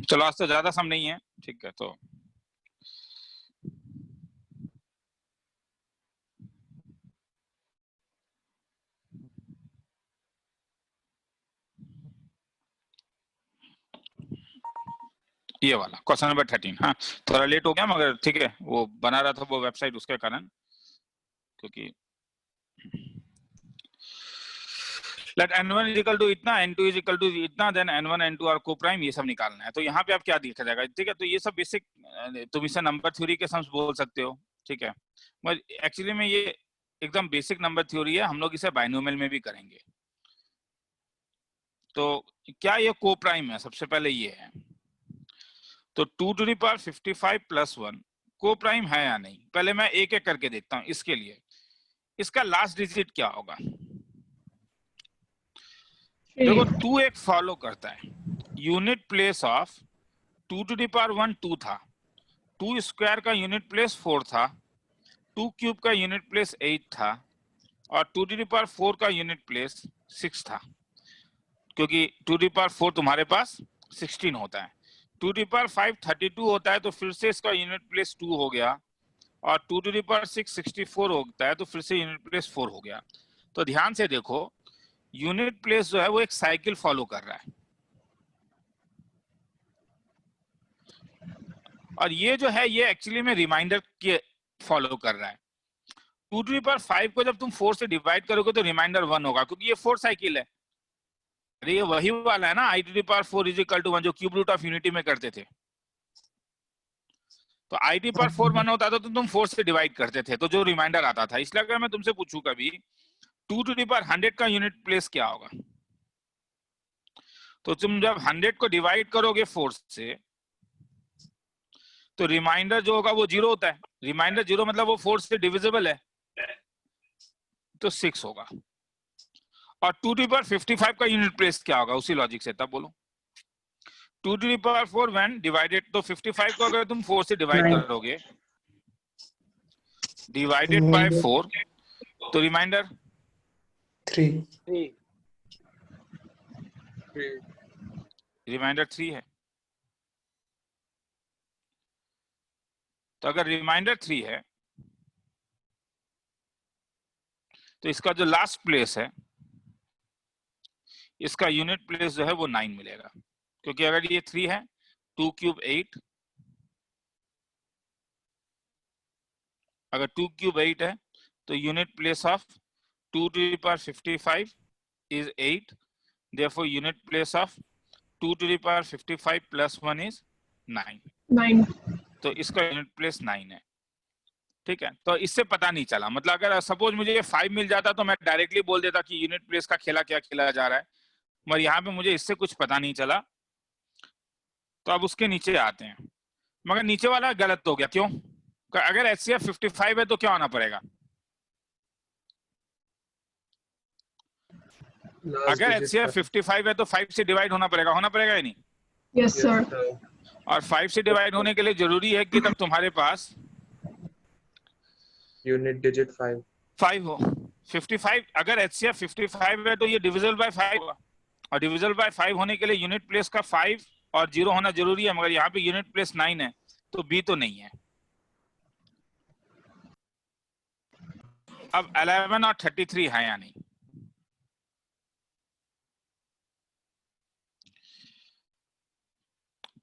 चलो आज तो ज्यादा सम नहीं है, ठीक है। तो ये वाला क्वेश्चन नंबर 13। हाँ थोड़ा लेट हो गया मगर ठीक है, वो बना रहा था वो वेबसाइट उसके कारण, क्योंकि late n1 is equal to इतना, n2 इज इक्वल टू इतना, then n1 n2 are coprime, ये सब निकालना है। तो यहाँ पे आप क्या देखा जाएगा, ठीक है। तो ये सब बेसिक तुम इसे नंबर थ्योरी के सम्स बोल सकते हो, ठीक है। मगर एक्चुअली में ये एकदम बेसिक नंबर थ्योरी है, हम लोग इसे बाइनोमियल में भी करेंगे। तो क्या ये कोप्राइम है, सबसे पहले ये है। तो 2 to the power 55 plus 1 coprime है या नहीं, पहले मैं एक एक करके देखता हूँ। इसके लिए इसका लास्ट डिजिट क्या होगा। देखो 2 एक फॉलो करता है, unit place of 2 to the power 1 2 था, 2 स्क्वायर का यूनिट प्लेस 4 था, 2 क्यूब का यूनिट प्लेस 8 था, और 2 टू द पावर 4 का यूनिट प्लेस 6 था। क्योंकि 2 टू द पावर 4 तुम्हारे पास 16 होता है, 2 टू द पावर 5 32 होता है, तो फिर से इसका यूनिट प्लेस 2 हो गया, और 2 टू द पावर 6 64 होता है, तो फिर से यूनिट प्लेस 4 हो गया। तो ध्यान से देखो, यूनिट प्लेस जो है वो एक साइकिल फॉलो कर रहा है, और ये जो है ये एक्चुअली में रिमाइंडर के फॉलो कर रहा है। 2 टू द पावर 5 को जब तुम 4 से डिवाइड करोगे तो रिमाइंडर 1 होगा, क्योंकि ये 4 साइकिल है। अरे ये वही वाला है ना, i to the power 4 is equal to 1, जो क्यूब रूट ऑफ यूनिटी में करते थे। तो i टू द पावर 4 1 होता था तो तुम 4 से डिवाइड करते थे, तो जो रिमाइंडर आता था। इसलिए अगर मैं तुमसे पूछूं कभी 2 टू द पावर 100 का यूनिट प्लेस क्या होगा, तो तुम जब 100 को डिवाइड करोगे 4 से, तो रिमाइंडर जो होगा वो 0 होता है। रिमाइंडर 0 मतलब वो 4 से डिविजिबल है, तो 6 होगा। और 2 टू द पावर 55 का यूनिट प्लेस क्या होगा, उसी लॉजिक से तब बोलो। 2 to the power 4 when divided, तो 55 को अगर तुम 4 से डिवाइड करोगे डिवाइडेड बाय 4, तो रिमाइंडर 3 रिमाइंडर 3 है। तो अगर रिमाइंडर 3 है तो इसका जो लास्ट प्लेस है, इसका यूनिट प्लेस जो है वो 9 मिलेगा, क्योंकि अगर ये 3 है, 2 क्यूब 8, अगर 2 क्यूब 8 है तो unit place of 2 to the power 55 is 8, therefore unit place of 2 to the power 55 plus 1 is 9। तो इसका यूनिट प्लेस 9 है, ठीक है। तो इससे पता नहीं चला, मतलब अगर सपोज मुझे ये 5 मिल जाता तो मैं डायरेक्टली बोल देता कि यूनिट प्लेस का खेला क्या खेला जा रहा है, मगर यहाँ पे मुझे इससे कुछ पता नहीं चला। तो अब उसके नीचे आते हैं, मगर नीचे वाला गलत हो गया, क्यों। अगर HCF 55 है तो क्या होना पड़ेगा, अगर HCF 55 है तो 5 से डिवाइड होना पड़ेगा या नहीं। Yes sir. और 5 से डिवाइड होने के लिए जरूरी है कि तब तुम्हारे पास यूनिट डिजिट 5 हो। 55 अगर HCF 55 है तो ये डिविजिबल बाय 5 होगा, और डिविजिबल बाय 5 होने के लिए यूनिट प्लेस का 5 और 0 होना जरूरी है, मगर यहाँ पे यूनिट प्लेस 9 है, तो B तो नहीं है। अब 11 और 33 है या नहीं,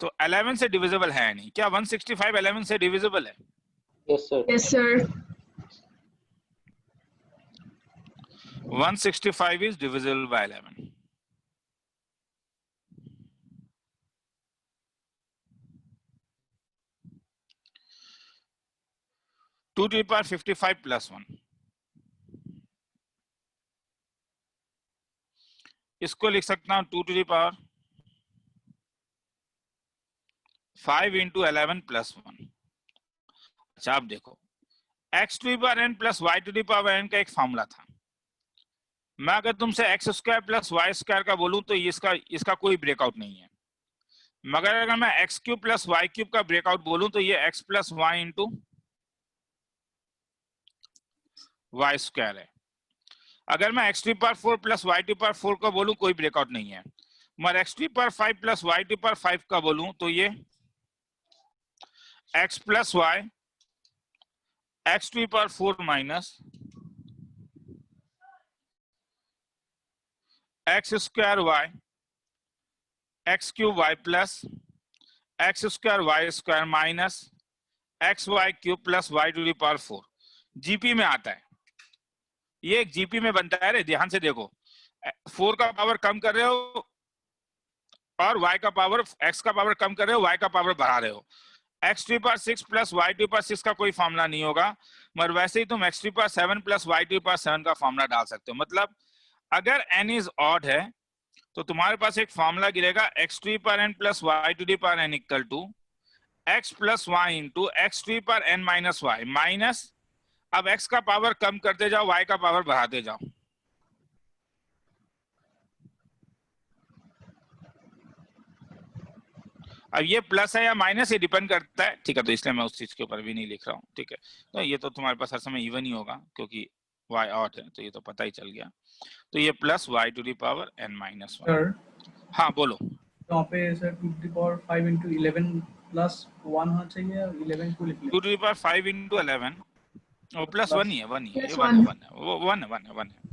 तो 11 से डिविजिबल है या नहीं, क्या 165 11 से डिविजिबल है। Yes sir. Yes sir. 165 is divisible by 11। Two to the power 55 plus 1, इसको लिख सकता हूं 2 to the power 5 into 11 plus 1। अच्छा आप देखो, x to the power n plus y to the power n का एक फॉर्मूला था। मैं अगर तुमसे x square plus y square का बोलूं तो इसका कोई ब्रेकआउट नहीं है, मगर अगर मैं x cube plus y cube का ब्रेकआउट बोलूं तो ये x plus y into y square है। अगर मैं x to the power 4 plus y to the power 4 का बोलूं कोई ब्रेकआउट नहीं है, मगर x to power 5 plus y to power 5 का बोलूं तो ये x plus y x to power 4 minus x square y x cube y plus x square y square minus x y cube plus y to the power 4 GP में आता है। ये एक GP में बनता है रे, ध्यान से देखो, 4 का पावर कम कर रहे हो और y का पावर x का पावर कम कर रहे हो, y का पावर बढ़ा रहे हो। x to power 6 plus y to power 6 का कोई फॉर्मूला नहीं होगा, मगर वैसे ही तुम x to power 7 plus y to power 7 का फॉर्मूला डाल सकते हो। मतलब अगर n इज ऑड है तो तुम्हारे पास एक फॉर्मूला गिरेगा x to power n plus y to power n equal to x plus y into x to power n minus y minus, अब x का पावर कम करते जाओ, y का पावर बढ़ाते जाओ। अब ये प्लस है या माइनस ये डिपेंड करता है, ठीक है, तो इसलिए मैं उस चीज के ऊपर भी नहीं लिख रहा हूँ, ठीक है। तो ये तो तुम्हारे पास हर समय इवन ही होगा क्योंकि y ऑड है, तो ये तो पता ही चल गया। तो ये plus y to the power n minus 1। Sir हाँ बोलो। यहाँ पे sir 2 to the power 5 into 11 plus 1 होना चाहिए, 11 को लिख 2 टू दी पावर 5 इंटू 11 और प्लस 1 ही है, 1 ही है, ये 1 है, 1 है, वो 1 है।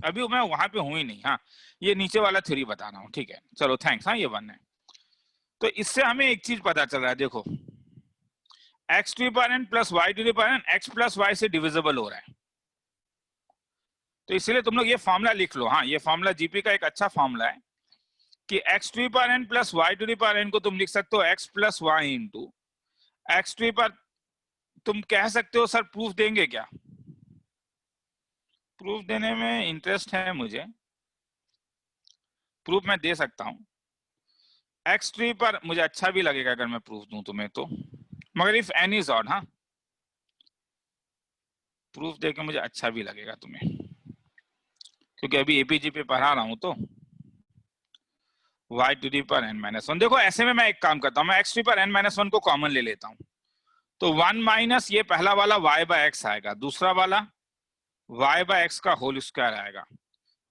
अभी मैं वहां पे हूं ही नहीं। हाँ, ये नीचे वाला थ्योरी बता रहा हूँ, ठीक है, चलो थैंक्स। हाँ, ये 1 है। तो इससे हमें एक चीज पता चल रहा है, देखो x to power n plus y to power n x plus y से डिविजिबल हो रहा है। तो इसलिए तुम लोग ये फॉर्मूला लिख लो। हाँ, ये फॉर्मूला जीपी का एक अच्छा फॉर्मूला है कि x to power n plus y to power n को तुम लिख सकते हो x plus y into x to power, तुम कह सकते हो सर प्रूफ देंगे क्या? प्रूफ देने में इंटरेस्ट है मुझे, प्रूफ मैं दे सकता हूं। एक्स ट्री पर मुझे अच्छा भी लगेगा अगर मैं प्रूफ दूं तुम्हें तो, मगर इफ एन इज ऑड, हाँ प्रूफ देके मुझे अच्छा भी लगेगा तुम्हें, क्योंकि अभी एपीजी पे पढ़ा रहा हूं तो y to the power n minus 1। देखो ऐसे में मैं एक काम करता हूं, मैं x to power n minus 1 को कॉमन ले लेता हूं, तो 1 माइनस ये पहला वाला y बाय x आएगा, दूसरा वाला y बाय x का होल स्क्वायर आएगा,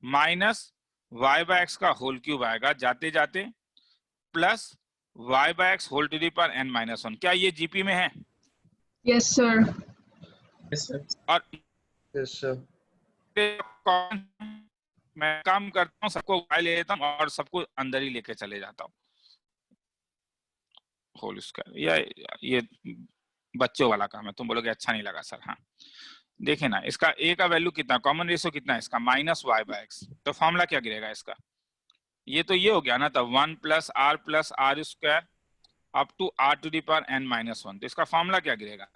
माइनस y बाय x का होल क्यूब आएगा, जाते जाते plus y by x whole to the power n minus 1। क्या ये जीपी में है? Yes, sir. Yes, sir. और Yes, sir. मैं काम करता हूँ, सबको y ले लेता हूँ और सबको अंदर ही लेके चले जाता हूँ होल स्क्वायर। ये बच्चों वाला काम है, तुम बोलोगे अच्छा नहीं लगा सर। हाँ देखे ना, इसका a का वैल्यू कितना, कॉमन रेशियो कितना है इसका, माइनस y बाय x, तो फॉर्मूला क्या गिरेगा इसका? ये तो ये हो गया ना, तब 1 plus r square up to r to the power n minus 1। तो इसका फॉर्मूला क्या गिरेगा?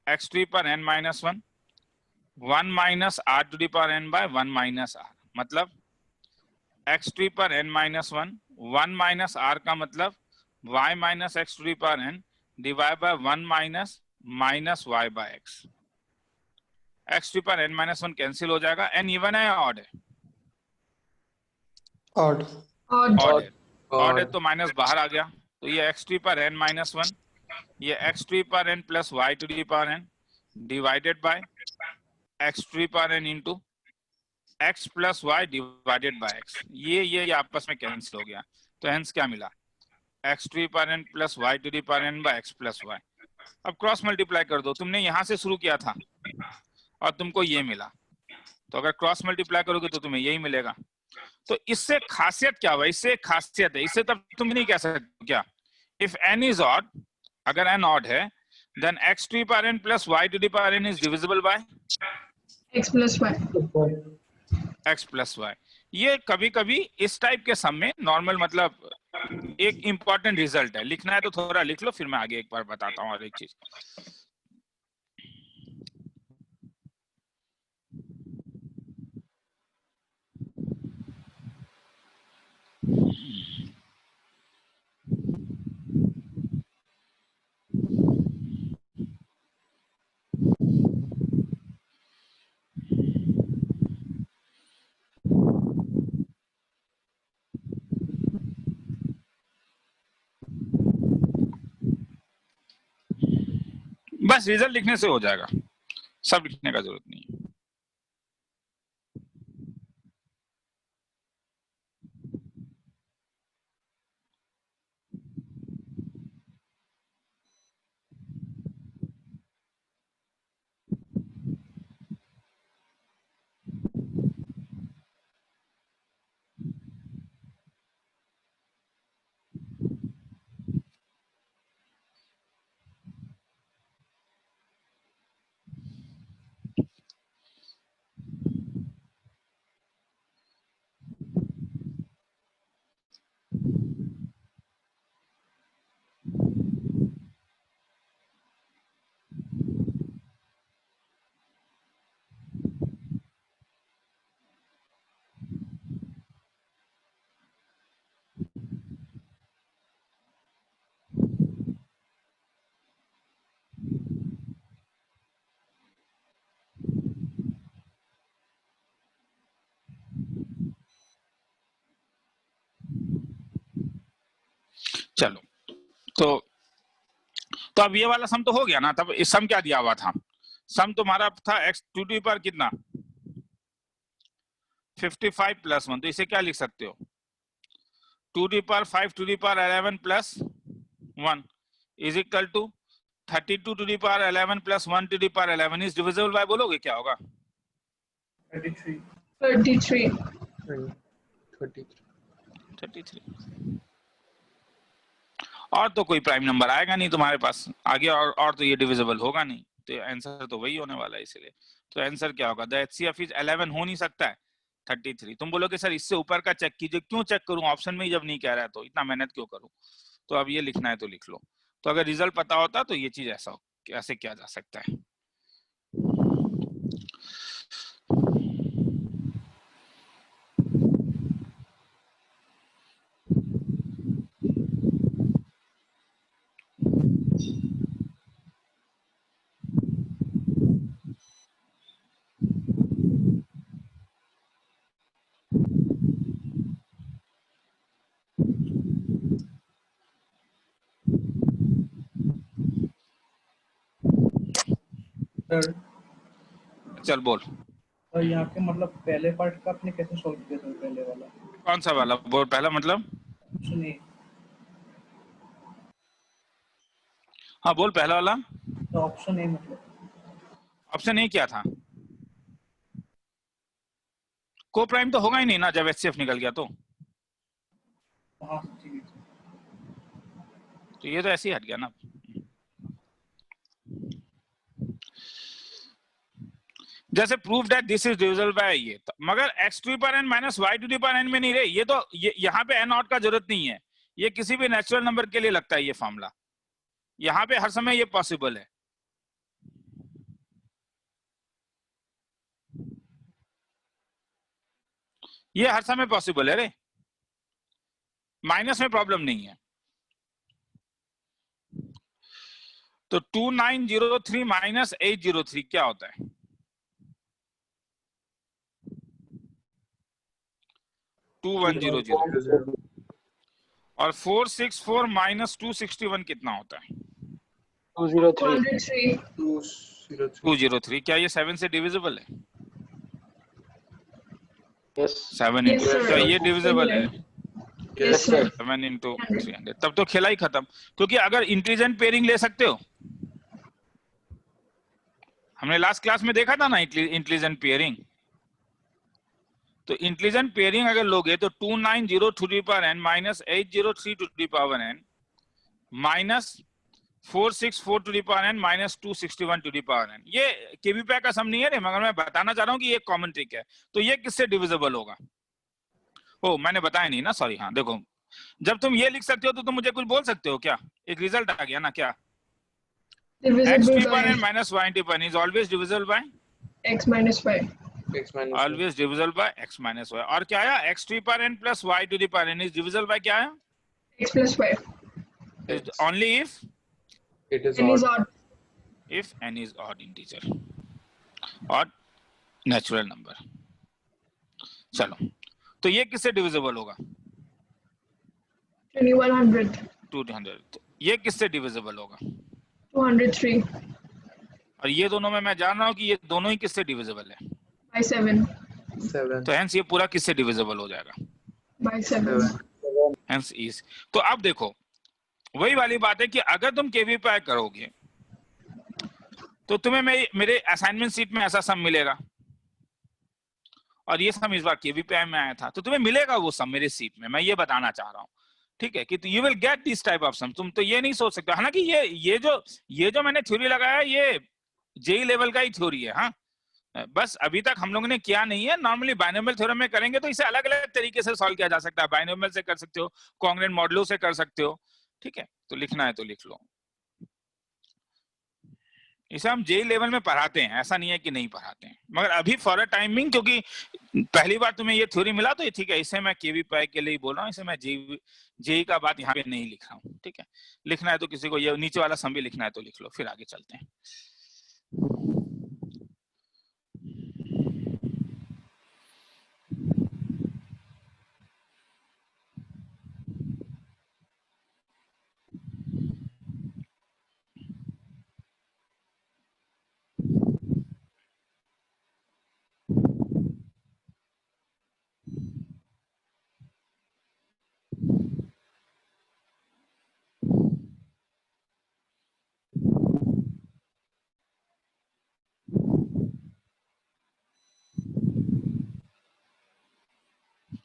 x to the power n minus 1 1 minus r to the power n by 1 minus r, मतलब x to the power n minus 1 1 minus r का मतलब y minus x to the power n divide by 1 minus minus y by x। x to the power n minus 1 cancel हो जाएगा। n even है या odd है? Odd. Odd. Odd है। Odd है Odd. तो माइनस बाहर आ गया, तो ये x to the power n minus 1, ये x to the power n plus y to the power n divided by x to the power n into x plus y divided by x। ये आपस में cancel हो गया, तो hence क्या मिला? x to the power n plus y to the power n by x plus y। अब cross multiply कर दो, तुमने यहां से शुरू किया था और तुमको ये मिला, तो अगर क्रॉस मल्टीप्लाई करोगे तो तुम्हें यही मिलेगा। तो इससे खासियत क्या हुआ? इससे खासियत है, इससे तब तुम नहीं कह सकते क्या, इफ n इज ऑड, अगर n ऑड है then x to the power n plus y to the power n is divisible by X plus Y. x plus y। ये कभी कभी इस टाइप के सम में नॉर्मल, मतलब एक इंपॉर्टेंट रिजल्ट है, लिखना है तो थोड़ा लिख लो, फिर मैं आगे एक बार बताता हूँ और एक चीज। बस रिजल्ट लिखने से हो जाएगा, सब लिखने का जरूरत नहीं है। चलो, तो अब ये वाला सम तो हो गया ना। तब इस सम क्या दिया हुआ था? सम तुम्हारा था x टू दी पावर कितना, 55 प्लस 1, तो इसे क्या लिख सकते हो, 2 to the power 5 to the power 11 plus 1 is equal to 32 to the power 11 plus 1 to the power 11 is divisible by, बोलोगे क्या होगा? 33. 33. 33. और तो कोई प्राइम नंबर आएगा नहीं तुम्हारे पास आगे, और तो ये डिविजिबल होगा नहीं, तो आंसर तो वही होने वाला है। इसलिए तो आंसर क्या होगा, द एचसीएफ इज 11 हो नहीं सकता है, 33। तुम बोलोगे सर इससे ऊपर का चेक कीजिए, क्यों चेक करूं, ऑप्शन में ही जब नहीं कह रहा है तो इतना मेहनत क्यों करूं। तो अब ये लिखना है तो लिख लो। तो अगर रिजल्ट पता होता तो ये चीज ऐसे किया जा सकता है। सर चल बोल, और यहाँ पे मतलब पहले पार्ट का आपने कैसे सॉल्व किया सर, पहले वाला कौन सा वाला बोल, पहला मतलब? सुनिए, हाँ बोल, पहला वाला तो ऑप्शन ए मतलब ऑप्शन ए क्या था? को प्राइम तो होगा ही नहीं ना जब एचसीएफ निकल गया तो हाँ ठीक है। तो ये तो ऐसे ही हट गया ना। जैसे proof that this is divisible by ये, मगर x to the power n minus y to the power n में नहीं रहे, ये तो यहाँ पे n नॉट का जरूरत नहीं है, ये किसी भी नेचुरल नंबर के लिए लगता है ये फॉर्मूला, यहाँ पे हर समय ये पॉसिबल है। ये हर समय पॉसिबल है रे, माइनस में प्रॉब्लम नहीं है। तो 2903 माइनस 803 क्या होता है? 2100। और 464 माइनस 261 कितना होता है? 203. 203। क्या ये 7 से डिविजिबल है? Yes. 7 Yes, into, sir. क्या ये डिविजिबल है? Yes, sir. 7 इंटू 300, तब तो खेला ही खत्म। क्योंकि अगर इंटेलिजेंट पेयरिंग ले सकते हो, हमने लास्ट क्लास में देखा था ना इंटेलिजेंट पेयरिंग, तो इंटेलिजेंट पेयरिंग अगर लोगे तो 290 to the power n minus 803 to the power n minus 464 to the power n minus 261 to the power n। ये केवीपी का सम नहीं है रे, मगर मैं बताना चाह रहा हूँ कि ये कॉमन ट्रिक है। तो ये किससे डिविजिबल होगा? ओ मैंने बताया नहीं ना, सॉरी। हाँ देखो, जब तुम ये लिख सकते हो तो तुम मुझे कुछ बोल सकते हो क्या? एक रिजल्ट आ गया ना, क्या? x to Divisible the power by n minus y to the power n is always divisible by, x minus y. X minus always divisible by x minus y। और क्या आया? x to the power n plus y to the power n is divisible by क्या आया? X plus y. Is only if it is N is odd. odd. n is odd integer, odd natural number। चलो, तो ये किससे divisible होगा? 2100. 200। तो ये किससे डिविजिबल होगा? 203. और ये दोनों में मैं जान रहा हूँ कि ये दोनों ही किससे डिविजिबल है, By 7. 7. तो हेंस ये पूरा किससे डिविजिबल हो जाएगा? By 7. Hence is. तो अब देखो, वही वाली बात है कि अगर तुम केवीपी करोगे तो तुम्हें मेरे असाइनमेंट सीट में ऐसा सम मिलेगा, और ये सम इस बार केवीपी में आया था, तो तुम्हें मिलेगा वो सम मेरे सीट में, मैं ये बताना चाह रहा हूँ। ठीक है कि you will get this type of sum. तुम तो ये नहीं सोच सकते, हालांकि ये जो मैंने थ्योरी लगाया ये जेई लेवल का ही थ्योरी है। हाँ, बस अभी तक हम लोगों ने किया नहीं है। नॉर्मली बाइनोमियल थ्योरम में करेंगे तो इसे अलग अलग तरीके से सॉल्व किया जा सकता है, बाइनोमियल से कर सकते हो, कॉन्ग्रुएंट मॉडलों से कर सकते हो। ठीक है, तो लिखना है तो लिख लो। इसे हम जेई लेवल में पढ़ाते हैं, ऐसा नहीं है कि नहीं पढ़ाते हैं, मगर अभी फॉर अ टाइमिंग, क्योंकि पहली बार तुम्हें ये थ्योरी मिला तो ये ठीक है, इसे मैं केवीपी के लिए ही बोल रहा हूँ, इसे मैं जेई का बात यहाँ पे नहीं लिख रहा हूँ। ठीक है, लिखना है तो किसी को ये नीचे वाला सम भी लिखना है तो लिख लो, फिर आगे चलते हैं।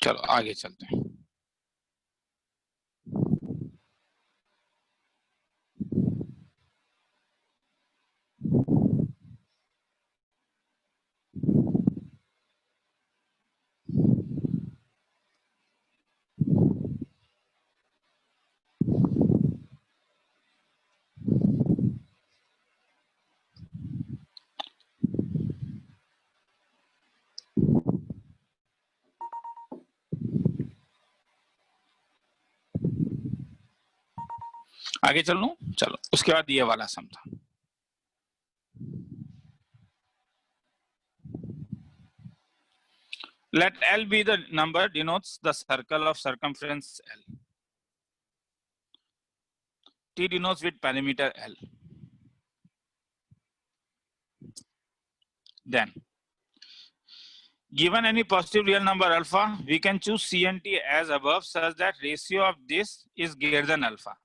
चलो आगे चलते हैं। आगे चल लूं, चलो उसके बाद ये वाला सम था। Let L be the number denotes the circle of circumference L. T denotes with perimeter L. Then, given any positive real number alpha, we can choose C and T as above such that ratio of this is greater than alpha.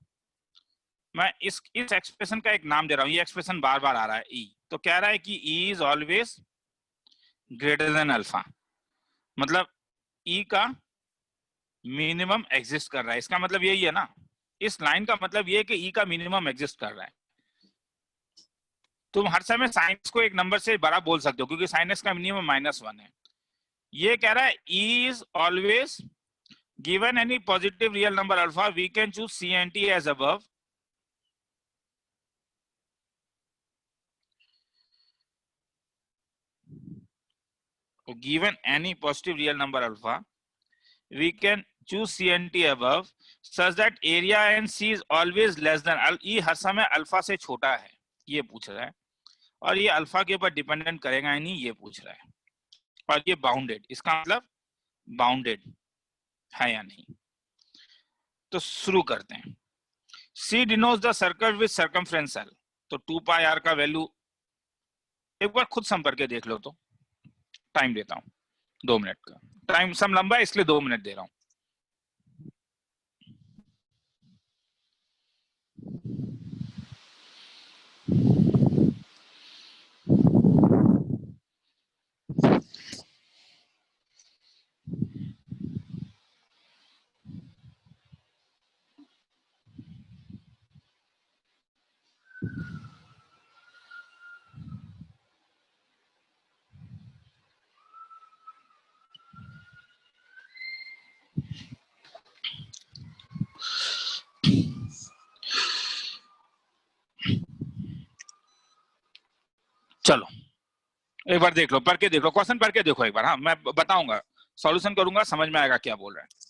मैं इस expression का एक नाम दे रहा हूं, ये expression बार बार आ रहा है E, तो कह रहा है कि E is always greater than alpha, मतलब E का मिनिमम एग्जिस्ट कर रहा है। इसका मतलब यही है ना, इस लाइन का मतलब ये है कि E का मिनिमम एग्जिस्ट कर रहा है। तुम हर समय साइन को एक नंबर से बड़ा बोल सकते हो क्योंकि साइन एक्स का मिनिमम -1 है। ये कह रहा है E is always given any positive real number alpha, we can choose C and T as above. Given any positive real number alpha, we can choose C and T above such that area and C is always less than E हर समय alpha से छोटा है, ये पूछ रहा है, और ये अल्फा के ऊपर डिपेंडेंट करेगा या नहीं ये पूछ रहा है, और ये बाउंडेड, इसका मतलब बाउंडेड है या नहीं। तो शुरू करते हैं। C denotes the circle with circumference L, तो 2 पाई r का वैल्यू एक बार खुद सम करके देख लो, तो टाइम देता हूं 2 मिनट का, टाइम सम लंबा है इसलिए 2 मिनट दे रहा हूं। चलो एक बार देख लो, पढ़ के देख लो, क्वेश्चन पढ़ के देखो एक बार। हाँ मैं बताऊंगा, सॉल्यूशन करूंगा, समझ में आएगा क्या बोल रहा है।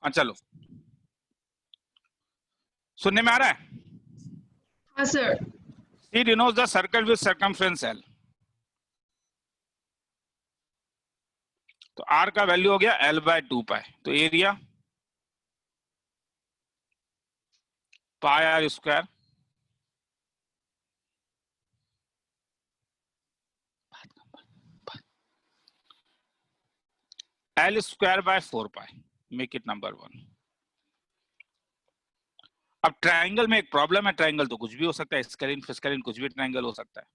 हाँ चलो, सुनने में आ रहा है? हाँ sir. C denotes the circle with circumference L, तो R का वैल्यू हो गया L/2 पाई, तो area pi r square L² by 4 पाई, मेक इट नंबर 1। अब ट्राइंगल में एक प्रॉब्लम है, ट्राइंगल तो कुछ भी हो सकता है, स्केलिन फिस्केलिन कुछ भी ट्राइंगल हो सकता है।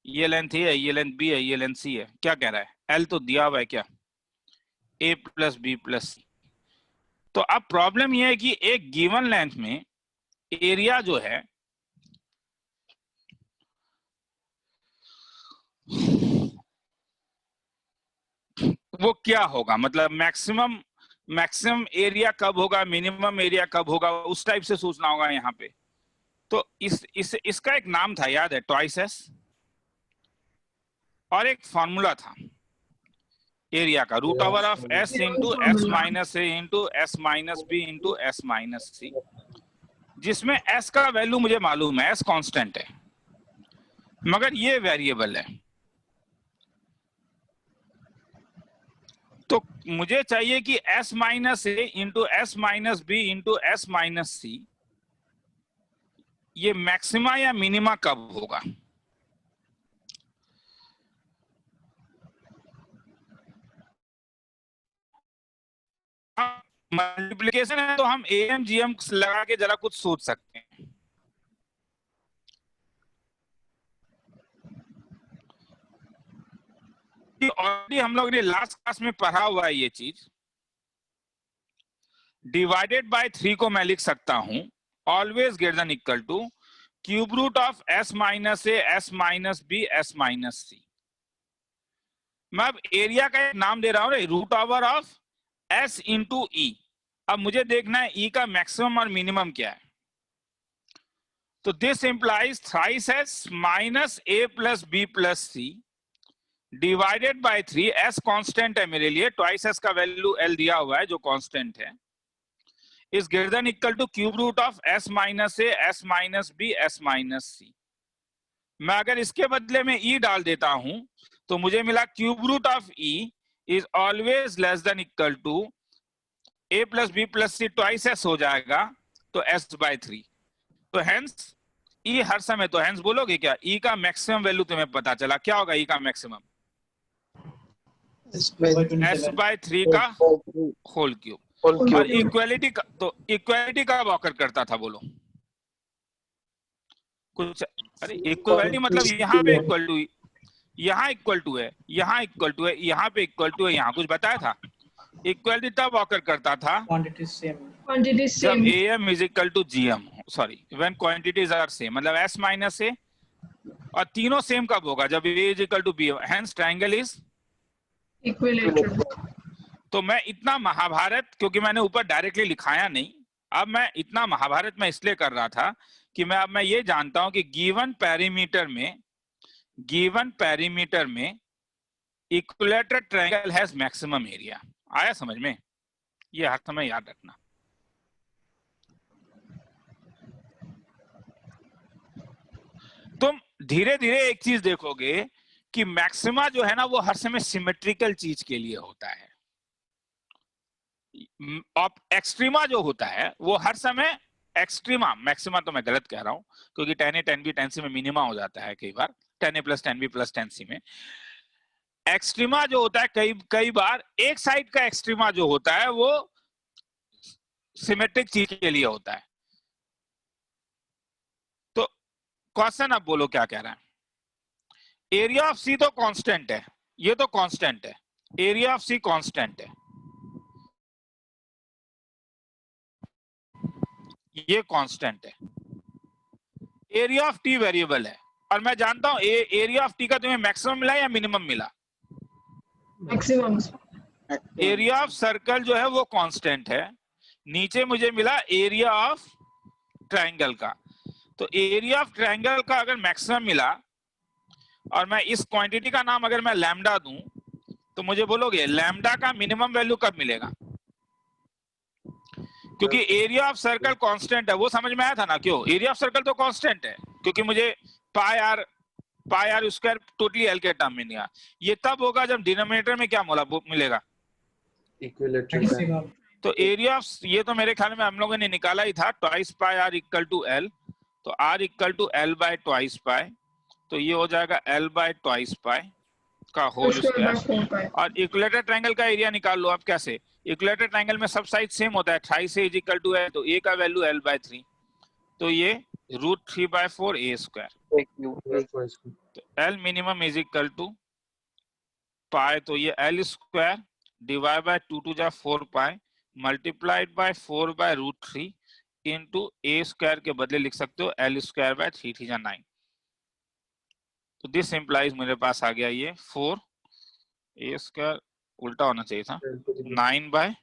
ये लेंथ ए है, ये लेंथ बी है, ये लेंथ सी है, क्या कह रहा है? एल तो दिया हुआ है क्या, ए प्लस बी प्लस सी। तो अब प्रॉब्लम यह है कि एक गिवन लेंथ में एरिया जो है वो क्या होगा, मतलब मैक्सिमम एरिया कब होगा, मिनिमम एरिया कब होगा, उस टाइप से सोचना होगा यहाँ पे। तो इसका एक नाम था, याद है, ट्वाइस एस, और एक फॉर्मूला था एरिया का, root over of s into s minus a into s minus b into s minus c, जिसमें एस का वैल्यू मुझे मालूम है, एस कांस्टेंट है, मगर ये वेरिएबल है। तो मुझे चाहिए कि s minus a into s minus b into s minus c ये मैक्सिमा या मिनिमा कब होगा। मल्टीप्लिकेशन है तो हम एम जीएम लगा के जरा कुछ सोच सकते हैं। ऑलरेडी हम लोग ने लास्ट क्लास में पढ़ा हुआ है ये चीज। डिवाइडेड बाय 3 को मैं लिख सकता हूं always greater than equal to cube root of s minus a s minus b s minus c. मैं अब एरिया का एक नाम दे रहा हूं, root over of s into e. अब मुझे देखना है ई का मैक्सिमम और मिनिमम क्या है। तो this implies thrice s minus a plus b plus c divided by 3। S constant है मेरे लिए, ट्वाइस एस का वैल्यू एल दिया हुआ है जो कांस्टेंट है, is greater than equal to cube root of s minus a s minus b s minus c. मैं अगर इसके बदले में ई डाल देता हूं तो मुझे मिला cube root of e is always less than equal to a plus b plus c twice s हो जाएगा, तो एस बाय 3। तो हेंस ई हर समय, तो हेंस बोलोगे क्या, ई का मैक्सिमम वैल्यू तुम्हें पता चला, क्या होगा ई का मैक्सिमम, एस बाय 3 का होल क्यूब। और इक्वालिटी का, तो इक्वालिटी कब ऑकर करता था बोलो कुछ, अरे इक्वालिटी मतलब यहाँ पे इक्वल टू, यहाँ इक्वल टू है, यहाँ इक्वल टू है, यहाँ पे इक्वल टू है, यहाँ कुछ बताया था। इक्वालिटी तब ऑकर करता था क्वांटिटी सेम, जब am is equal to gm, sorry when quantities are same, मतलब s माइनस a, और तीनों सेम कब होगा, जब a is equal to b, hence triangle is equilateral. तो मैं इतना महाभारत, क्योंकि मैंने ऊपर डायरेक्टली लिखाया नहीं, अब मैं इतना महाभारत में इसलिए कर रहा था कि मैं ये जानता हूं कि गिवन पैरीमीटर में equilateral triangle has maximum area. आया समझ में, ये हर समय याद रखना। तुम धीरे धीरे एक चीज देखोगे कि मैक्सिमा जो है ना वो हर समय सिमेट्रिकल चीज के लिए होता है, और एक्सट्रीमा जो होता है वो हर समय एक्सट्रीमा, मैक्सिमा तो मैं गलत कह रहा हूं क्योंकि tan A tan B tan C में मिनिमा हो जाता है कई बार, tan A plus tan B plus tan C में। एक्सट्रीमा जो होता है कई बार एक साइड का एक्सट्रीमा जो होता है वो सिमेट्रिक चीज के लिए होता है। तो क्वेश्चन अब बोलो क्या कह रहा है। एरिया ऑफ सी तो कांस्टेंट है, ये तो कांस्टेंट है, एरिया ऑफ सी कांस्टेंट है, ये कांस्टेंट है, एरिया ऑफ टी वेरिएबल है, और मैं जानता हूं एरिया ऑफ टी का तुम्हें मैक्सिमम मिला या मिनिमम मिला, मैक्सिमम। एरिया ऑफ सर्कल जो है वो कांस्टेंट है, नीचे मुझे मिला एरिया ऑफ ट्रायंगल का। तो एरिया ऑफ ट्रायंगल का अगर मैक्सिमम मिला और मैं इस क्वांटिटी का नाम अगर मैं लैम्डा दूं तो मुझे बोलोगे लैम्डा का मिनिमम वैल्यू कब मिलेगा, क्योंकि एरिया ऑफ सर्कल कांस्टेंट है, वो समझ में आया था ना। क्यों एरिया ऑफ सर्कल तो कांस्टेंट है, क्योंकि मुझे पाई आर स्क्वायर टोटली एल के टर्म में नहीं आया। ये तब होगा जब डिनोमिनेटर में क्या मिलेगा, इक्विलेटरल। तो एरिया ऑफ, ये तो मेरे ख्याल में हम लोगों ने निकाला ही था, twice pi r equal to l, तो r equal to l by twice pi, तो ये हो जाएगा एल बाय ट्वाइस पाई का होल स्क्वायर। और इक्विलेटरल ट्रायंगल का एरिया निकाल लो आप, कैसे, इक्विलेटरल ट्रायंगल में सब साइड सेम होता है, thrice a is equal to है, तो ए का वैल्यू l/3, तो ये √3/4 a स्क्वायर, तो l minimum is equal to pi, तो ये l स्क्वायर डिवाइड बाय 2 टू जा 4 pi multiplied by 4/√3 into a square के बदले लिख सकते हो l स्क्वायर बाय 3 3 जा 9, तो दिस इंप्लाइज मेरे पास आ गया ये 4 a स्क्वायर उल्टा होना चाहिए था 9 बाय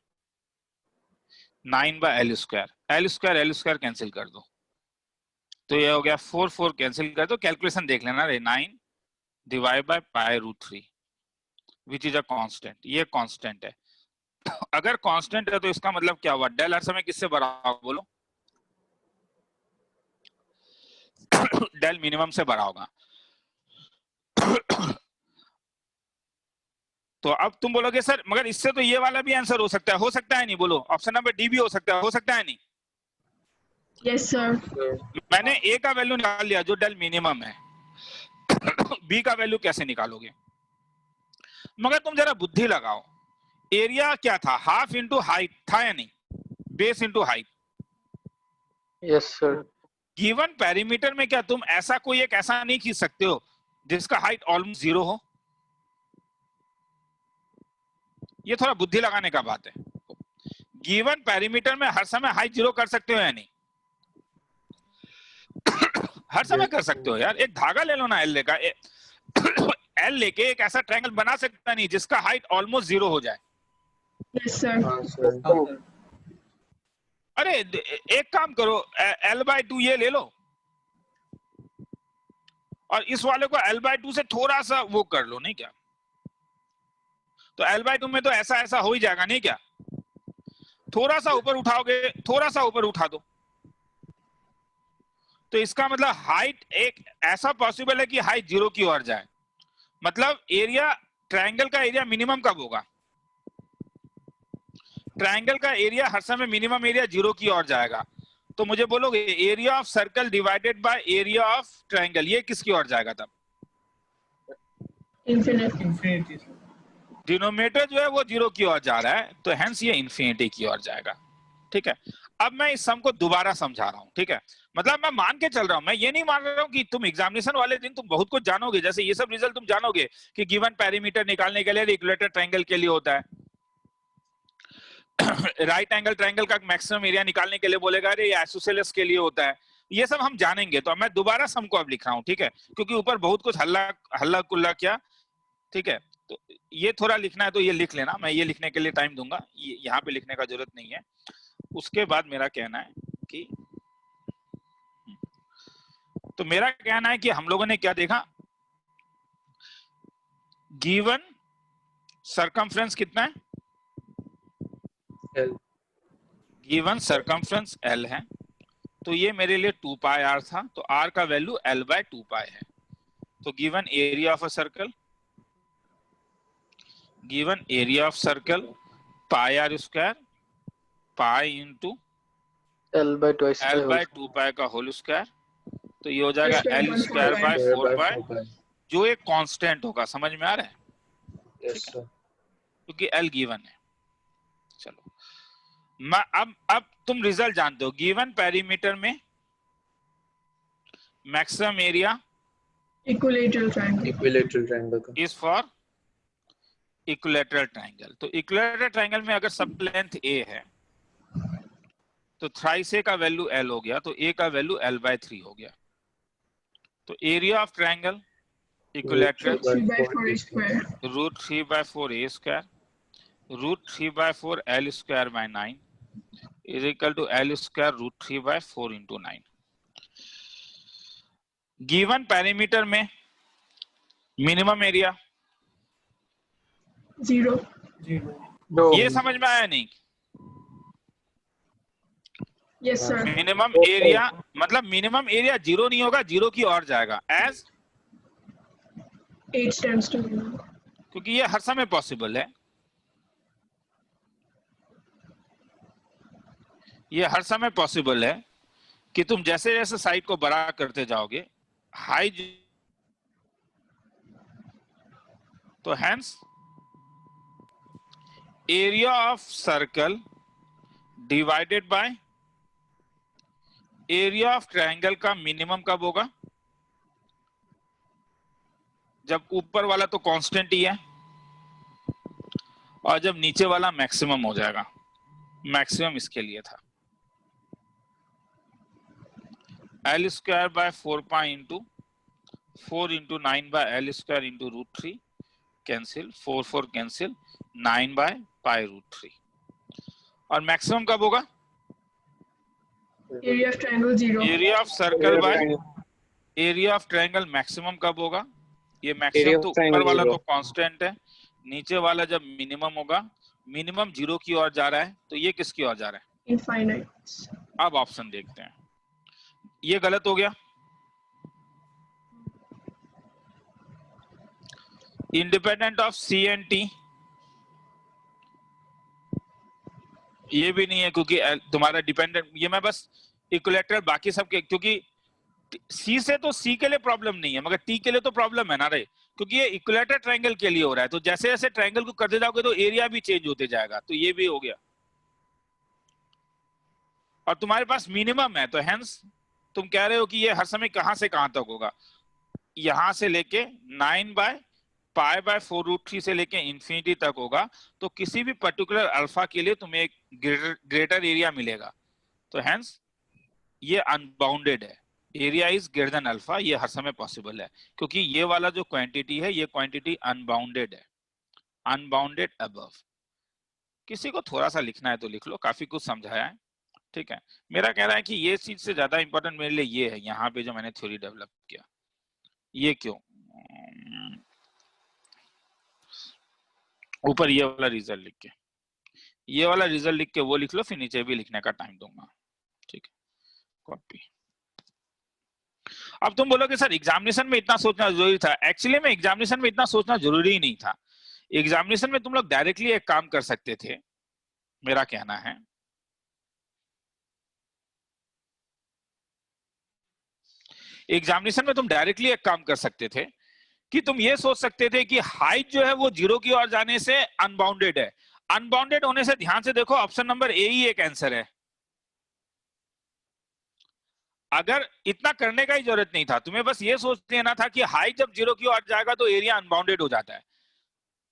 l स्क्वायर कैंसिल कर दो, तो ये हो गया 4 4 कैंसिल कर दो, कैलकुलेशन देख लेना रे, 9 divide by π√3 which is a constant, ये कांस्टेंट है। अगर कांस्टेंट है तो इसका मतलब क्या हुआ, डेल हर समय किससे बड़ा होगा बोलो, डेल मिनिमम से बड़ा होगा। तो अब तुम बोलोगे सर मगर इससे तो ये वाला भी आंसर हो सकता है नहीं, बोलो ऑप्शन नंबर डी भी हो सकता है नहीं। Yes, sir. मैंने ए का वैल्यू निकाल लिया जो डेल मिनिमम है, बी का वैल्यू कैसे निकालोगे, मगर तुम जरा बुद्धि लगाओ, एरिया क्या था, हाफ इंटू हाइट था या नहीं, base into height. Yes sir. Given perimeter में क्या तुम ऐसा कोई एक ऐसा नहीं खींच सकते हो जिसका हाइट ऑलमोस्ट 0 हो, ये थोड़ा बुद्धि लगाने का बात है। गिवन पेरीमीटर में हर समय हाइट 0 कर सकते हो या नहीं, हर समय कर सकते हो यार, एक धागा ले लो ना एल लेका, एल लेके एक ऐसा ट्रायंगल बना सकता नहीं जिसका हाइट ऑलमोस्ट 0 हो जाए। Yes, sir. हाँ सर। अरे एक काम करो, l/2 ये ले लो और इस वाले को l/2 से थोड़ा सा वो कर लो, नहीं क्या, तो l/2 में तो ऐसा ऐसा हो ही जाएगा, नहीं क्या, थोड़ा सा ऊपर उठाओगे, थोड़ा सा ऊपर उठा दो, तो इसका मतलब हाइट एक ऐसा पॉसिबल है कि हाइट 0 की ओर जाए, मतलब एरिया, ट्रायंगल का एरिया मिनिमम कब होगा, ट्रायंगल का एरिया हर समय मिनिमम एरिया 0 की ओर जाएगा, तो मुझे बोलोगे area of circle divided by area of triangle, ये किसकी ओर जाएगा तब, Infinity. डिनोमिनेटर जो है वो 0 की ओर जा रहा है, तो हेंस ये इन्फिनिटी की ओर जाएगा। ठीक है, अब मैं इस सम को दोबारा समझा रहा हूं, ठीक है, मतलब मैं मान के चल रहा हूं, मैं ये नहीं मान रहा हूं कि तुम एग्जामिनेशन वाले दिन तुम बहुत कुछ जानोगे, जैसे ये सब रिजल्ट तुम जानोगे कि गिवन पेरीमीटर निकालने के लिए इक्विलेटरल ट्रायंगल के लिए होता है, राइट एंगल ट्रायंगल का मैक्सिमम एरिया निकालने के लिए बोलेगा अरे ये आइसोसेलेस के लिए होता है, ये सब हम जानेंगे। तो मैं दोबारा सम को अब लिख रहा हूं, ठीक है, क्योंकि ऊपर बहुत कुछ हल्ला कुल्ला किया, ठीक है, तो ये थोड़ा लिखना है तो ये लिख लेना, मैं ये लिखने के लिए टाइम दूंगा, ये यहाँ पे लिखने का जरूरत नहीं है। उसके बाद मेरा कहना है कि मेरा कहना है कि हम लोगों ने क्या देखा, गिवन सरकमफ्रेंस कितना है, L। गिवन सरकमफ्रेंस L है, तो ये मेरे लिए 2 पाई r था, तो r का वैल्यू l/2 पाई है, तो given area of a circle, given area of circle pi r square pi into l/2 पाई का होल स्क्वायर, तो ये हो जाएगा l स्क्वायर बाय 4 पाई, जो एक कांस्टेंट होगा, समझ में आ रहा है, यस सर। क्योंकि l गिवन है। चलो मैं अब तुम रिजल्ट जानते हो, गिवन पेरीमीटर में maximum area Equilateral triangle. Equilateral triangle का। इज फॉर इक्विलेटरल ट्रायंगल, तो इक्विलेटरल ट्रायंगल में अगर सब लेंथ a है तो थ्राइस a का वैल्यू l हो गया, तो a का वैल्यू l/3 हो गया, तो area of triangle equilateral √3/4 square. √3/4 a square √3/4 l square by 9 is equal to l square √3/4 into 9। Given perimeter में मिनिमम एरिया 0. ये समझ में आया नहीं, Yes, sir. मिनिमम एरिया मतलब मिनिमम एरिया 0 नहीं होगा, 0 की ओर जाएगा, एज 8 tends to 0. क्योंकि ये हर समय पॉसिबल है, ये हर समय पॉसिबल है कि तुम जैसे जैसे साइड को बड़ा करते जाओगे हाई, तो hence area of circle divided by area of triangle का मिनिमम कब होगा? जब ऊपर वाला तो कांस्टेंट ही है और जब नीचे वाला मैक्सिमम हो जाएगा। मैक्सिमम इसके लिए था L square by 4 pi into 4 into 9 by L square into √3 cancel 4 4 cancel 9 by pi √3। और मैक्सिमम कब होगा? Area of triangle 0. Area of circle by area of triangle maximum कब होगा? ये मैक्सिमम Area of तो ऊपर triangle वाला 0. तो कांस्टेंट है, नीचे वाला जब मिनिमम होगा, मिनिमम 0 की ओर जा रहा है, तो ये किसकी ओर जा रहा है? Infinite. अब ऑप्शन देखते हैं। ये गलत हो गया, independent of c and t, ये भी नहीं है क्योंकि तुम्हारा डिपेंडेंट, ये मैं बस इक्विलैटरल बाकी सब के, क्योंकि सी से तो सी के लिए प्रॉब्लम नहीं है मगर टी के लिए तो प्रॉब्लम है ना रे, क्योंकि ये इक्विलैटरल ट्रायंगल के लिए हो रहा है, तो जैसे जैसे ट्रायंगल को करते जाओगे तो एरिया भी चेंज होते जाएगा, तो ये भी हो गया। और तुम्हारे पास मिनिमम है, तो हेंस तुम कह रहे हो कि ये हर समय कहां से कहां तक होगा, यहां से लेके 9 बाय पाई बाय 4√3 से लेके इंफिनिटी तक होगा, तो किसी भी पर्टिकुलर अल्फा के लिए तुम्हें एक ग्रेटर एरिया मिलेगा, तो हेंस ये अनबाउंडेड है, area is greater than alpha, ये हर समय पॉसिबल है, क्योंकि ये वाला जो क्वांटिटी है ये क्वांटिटी अनबाउंडेड है, अनबाउंडेड अबव। किसी को थोड़ा सा लिखना है तो लिख लो, काफी कुछ समझाया है, ठीक है। मेरा कह रहा है कि ये चीज से ज्यादा इंपॉर्टेंट मेरे लिए ये है, यहाँ पे जो मैंने थ्योरी डेवलप किया, ये क्यों, ऊपर ये वाला रिजल्ट लिख के, ये वाला रिजल्ट लिख के वो लिख लो, फिर नीचे भी लिखने का टाइम दूंगा, ठीक है, कॉपी। अब तुम बोलोगे सर एग्जामिनेशन में इतना सोचना जरूरी था, एक्चुअली में एग्जामिनेशन में इतना सोचना जरूरी ही नहीं था, एग्जामिनेशन में तुम लोग डायरेक्टली एक काम कर सकते थे, मेरा कहना है एग्जामिनेशन में तुम डायरेक्टली एक काम कर सकते थे कि तुम ये सोच सकते थे कि हाइट जो है वो 0 की ओर जाने से अनबाउंडेड है, अनबाउंडेड होने से ध्यान से देखो ऑप्शन नंबर ए ही एक आंसर है, अगर इतना करने का ही जरूरत नहीं था, तुम्हें बस ये सोच लेना था कि हाइट जब 0 की ओर जाएगा तो एरिया अनबाउंडेड हो जाता है,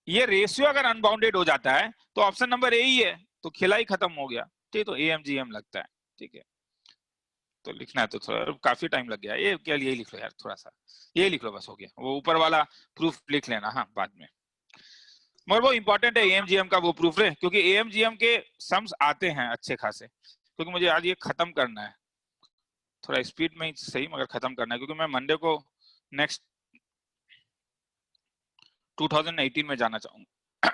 ये रेशियो अगर अनबाउंडेड हो जाता है तो ऑप्शन नंबर ए ही है, तो खेला ही खत्म हो गया, ठीक, तो एएमजीएम लगता है, ठीक है। तो लिखना है तो थोड़ा काफी टाइम लग गया, ये क्या यही लिख लो यार, थोड़ा सा ये लिख लो बस, हो गया, वो ऊपर वाला प्रूफ लिख लेना हाँ बाद में, मगर वो इंपॉर्टेंट है एएमजीएम का वो प्रूफ है, क्योंकि एएमजीएम के सम्स आते हैं अच्छे खासे, क्योंकि मुझे आज ये खत्म करना है, थोड़ा स्पीड में ही सही मगर खत्म करना है, क्योंकि मैं मंडे को नेक्स्ट 2018 में जाना चाहूंगा,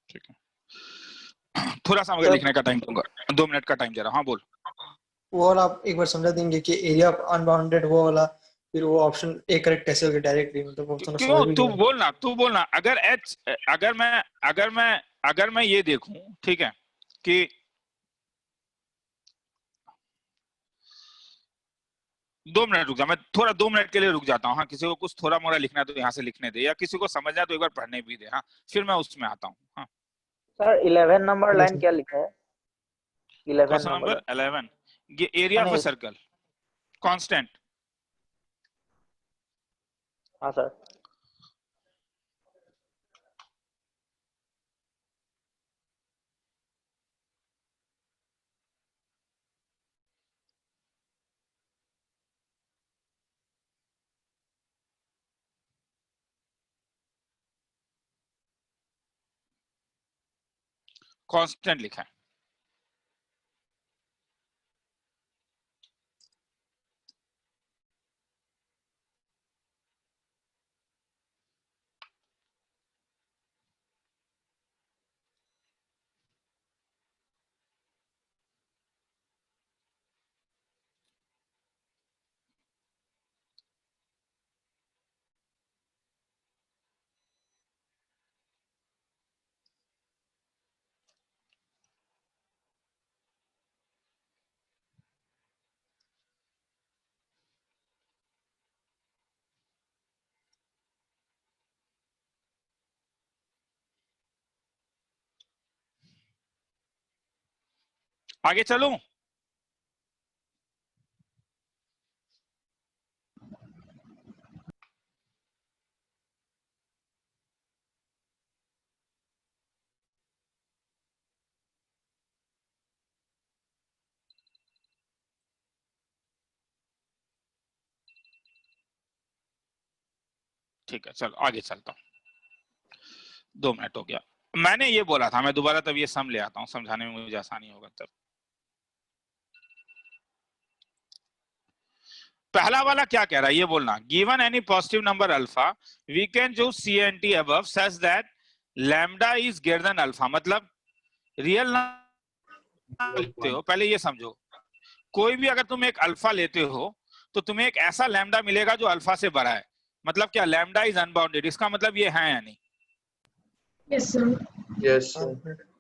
ठीक है। थोड़ा सा मगर लिखने का टाइम दूंगा, 2 मिनट का टाइम दे रहा हूँ, हाँ बोल। वो वाला आप एक बार समझा देंगे कि एरिया ऑफ अनबाउंडेड वो वाला, फिर वो ऑप्शन ए करेक्ट कैसे होगा डायरेक्टली, मतलब वो थोड़ा क्यों, समझ भी तू नहीं बोलना, तू बोलना, अगर एच, अगर मैं ये देखूं, ठीक है, कि 2 मिनट रुक जा, मैं थोड़ा 2 मिनट के लिए रुक जाता हूँ, हाँ, किसी को कुछ थोड़ा मोड़ा लिखना है तो यहाँ से लिखने दे, या किसी को समझना है तो एक बार पढ़ने भी दे, हाँ, फिर मैं उसमें आता हूँ, हाँ। सर 11 नंबर लाइन जैसे क्या लिखा है? 11 क्वेश्चन नंबर नंबर 11, ये area of a circle constant, हाँ सर। कांस्टेंट लिखा है, आगे चलूं? ठीक है, चलो आगे चलता हूं। 2 मिनट हो गया। मैंने ये बोला था, मैं दोबारा तब ये सम ले आता हूं, समझाने में मुझे आसानी होगा तब। पहला वाला क्या कह रहा है ये बोलना, given any positive number alpha we can choose c n t above such that lambda is greater than alpha. मतलब रियल नंबर लेते हो, पहले ये समझो, कोई भी अगर तुम एक अल्फा लेते हो तो तुम्हें एक ऐसा लैम्डा मिलेगा जो अल्फा से बड़ा है। मतलब क्या, लैम्डा इज अनबाउंडेड, इसका मतलब ये है या नहीं? Yes, sir. Yes, sir.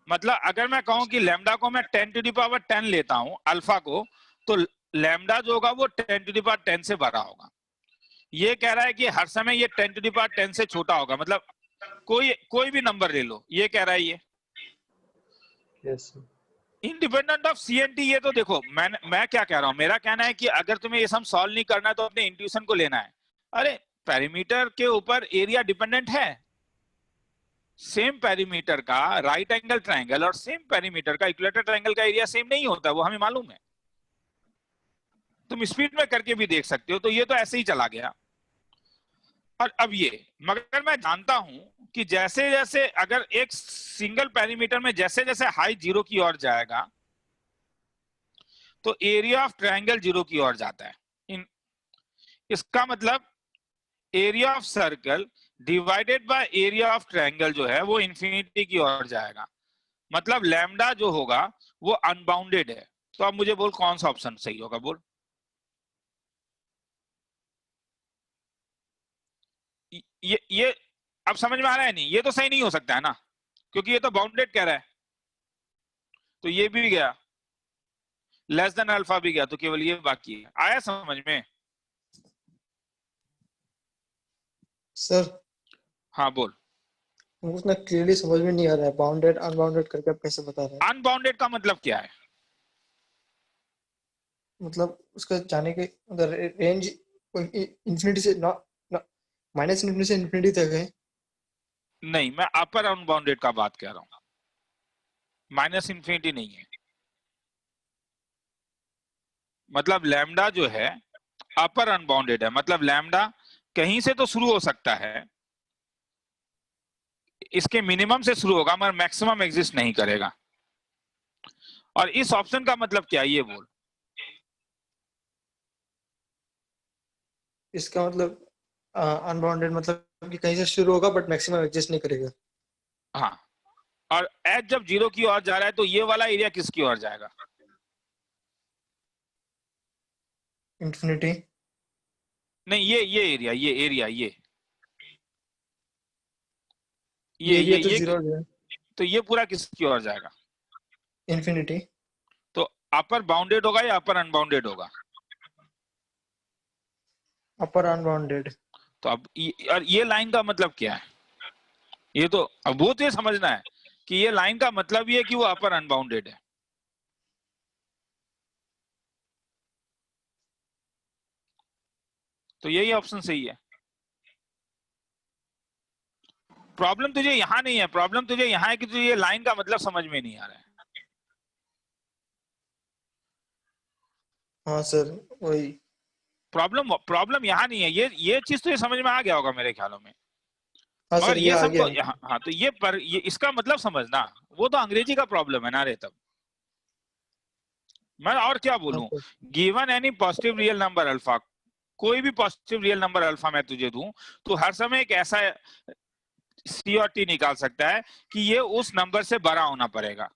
मतलब अगर मैं कहूं कि लैम्डा को मैं 10 टू द पावर 10 लेता हूं अल्फा को, तो लैम्डा जो होगा वो 10 टू द पावर 10 से बड़ा होगा। ये कह रहा है कि हर समय ये 10 टू द पावर 10 से छोटा होगा। मतलब कोई भी नंबर ले लो, ये कह रहा है ये Yes, sir. Independent of CNT. ये तो देखो, मैं क्या कह रहा हूं, मेरा कहना है कि अगर तुम्हें ये सम सॉल्व नहीं करना है तो अपने इंट्यूशन को लेना है। अरे पेरीमीटर के ऊपर एरिया डिपेंडेंट है। सेम पेरीमीटर का राइट एंगल ट्रायंगल और सेम पेरीमीटर का इक्विलेटरल ट्रायंगल का एरिया सेम नहीं होता, वो हमें मालूम है। तुम स्पीड में करके भी देख सकते हो। तो ये तो ऐसे ही चला गया। और अब ये, मगर मैं जानता हूं कि जैसे जैसे अगर एक सिंगल पेरीमीटर में जैसे जैसे हाइट 0 की ओर जाएगा तो एरिया ऑफ ट्रायंगल 0 की ओर जाता है। इसका मतलब area of circle divided by area of triangle जो है वो इंफिनिटी की ओर जाएगा। मतलब लैम्डा जो होगा वो अनबाउंडेड है। तो अब मुझे बोल कौन सा ऑप्शन सही होगा, बोल। ये अब समझ में आ रहा है नहीं? ये तो सही नहीं हो सकता है ना, क्योंकि ये तो बाउंडेड कह रहा है। तो ये भी गया, लेस देन अल्फा भी गया, तो केवल ये बाकी है। आया समझ में? सर हाँ बोल। मुझे उतना क्लियरली समझ में नहीं आ रहा है, बाउंडेड अनबाउंडेड करके आप कैसे बता रहे हैं? अनबाउंडेड का मतलब क्या है? मतलब उसका जाने के उधर रेंज इंफिनिटी से माइनस इंफिनिटी से इंफिनिटी तक है। नहीं, मैं अपर अनबाउंडेड का बात कर रहा हूं, माइनस इंफिनिटी नहीं है। मतलब लैम्डा जो है अपर अनबाउंडेड है। मतलब लैम्डा कहीं से तो शुरू हो सकता है, इसके मिनिमम से शुरू होगा मगर मैक्सिमम एग्जिस्ट नहीं करेगा। और इस ऑप्शन का मतलब क्या है ये बोल। इसका मतलब अनबाउंडेड मतलब कि कहीं से शुरू होगा बट मैक्सिमम एग्जिस्ट नहीं करेगा। हाँ, और एच जब 0 की ओर जा रहा है तो ये वाला एरिया किसकी ओर जाएगा? इंफिनिटी। नहीं, ये एरिया ये तो जीरो है। तो ये पूरा किसकी ओर जाएगा? इंफिनिटी। तो अपर बाउंडेड होगा या अपर अनबाउंडेड होगा? अपर अनबाउंडेड। तो अब और ये लाइन का मतलब क्या है? ये तो अब वो तो ये समझना है कि ये लाइन का मतलब ये है कि वो अपर अनबाउंडेड है। तो यही ऑप्शन सही है। प्रॉब्लम तुझे यहां नहीं है, प्रॉब्लम तुझे यहां है कि तुझे ये लाइन का मतलब समझ में नहीं आ रहा है। हाँ सर वही। प्रॉब्लम यहां नहीं है। ये चीज तो ये समझ में आ गया होगा मेरे ख्यालों में। हाँ मगर सर ये ये आ सबको गया। हाँ, तो ये इसका मतलब समझना, वो तो अंग्रेजी का प्रॉब्लम है ना रे। तब मैं और क्या हाँ बोलूं, sir. Given any positive real number alpha, कोई भी पॉजिटिव रियल नंबर अल्फा मैं तुझे दूं तो हर समय एक ऐसा सी और टी निकाल सकता है कि ये उस नंबर से बड़ा होना पड़ेगा।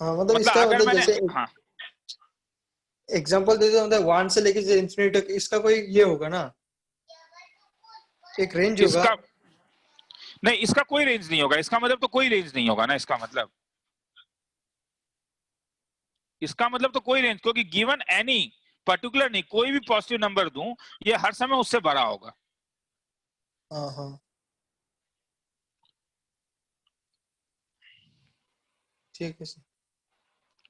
हाँ मतलब मतलब इसका अगर मतलब मैंने, जैसे हाँ एग्जांपल देते हैं, मतलब 1 से लेके इंफिनिटी तक इसका कोई ये होगा ना, एक रेंज होगा। इसका नहीं, इसका कोई रेंज नहीं होगा। इसका मतलब तो कोई रेंज नहीं होगा ना। इसका मतलब तो कोई रेंज, क्योंकि गिवन एनी पर्टिकुलर नहीं, कोई भी पॉजिटिव नंबर दूं ये हर समय उससे बड़ा होगा। हाँ हाँ ठीक है सर।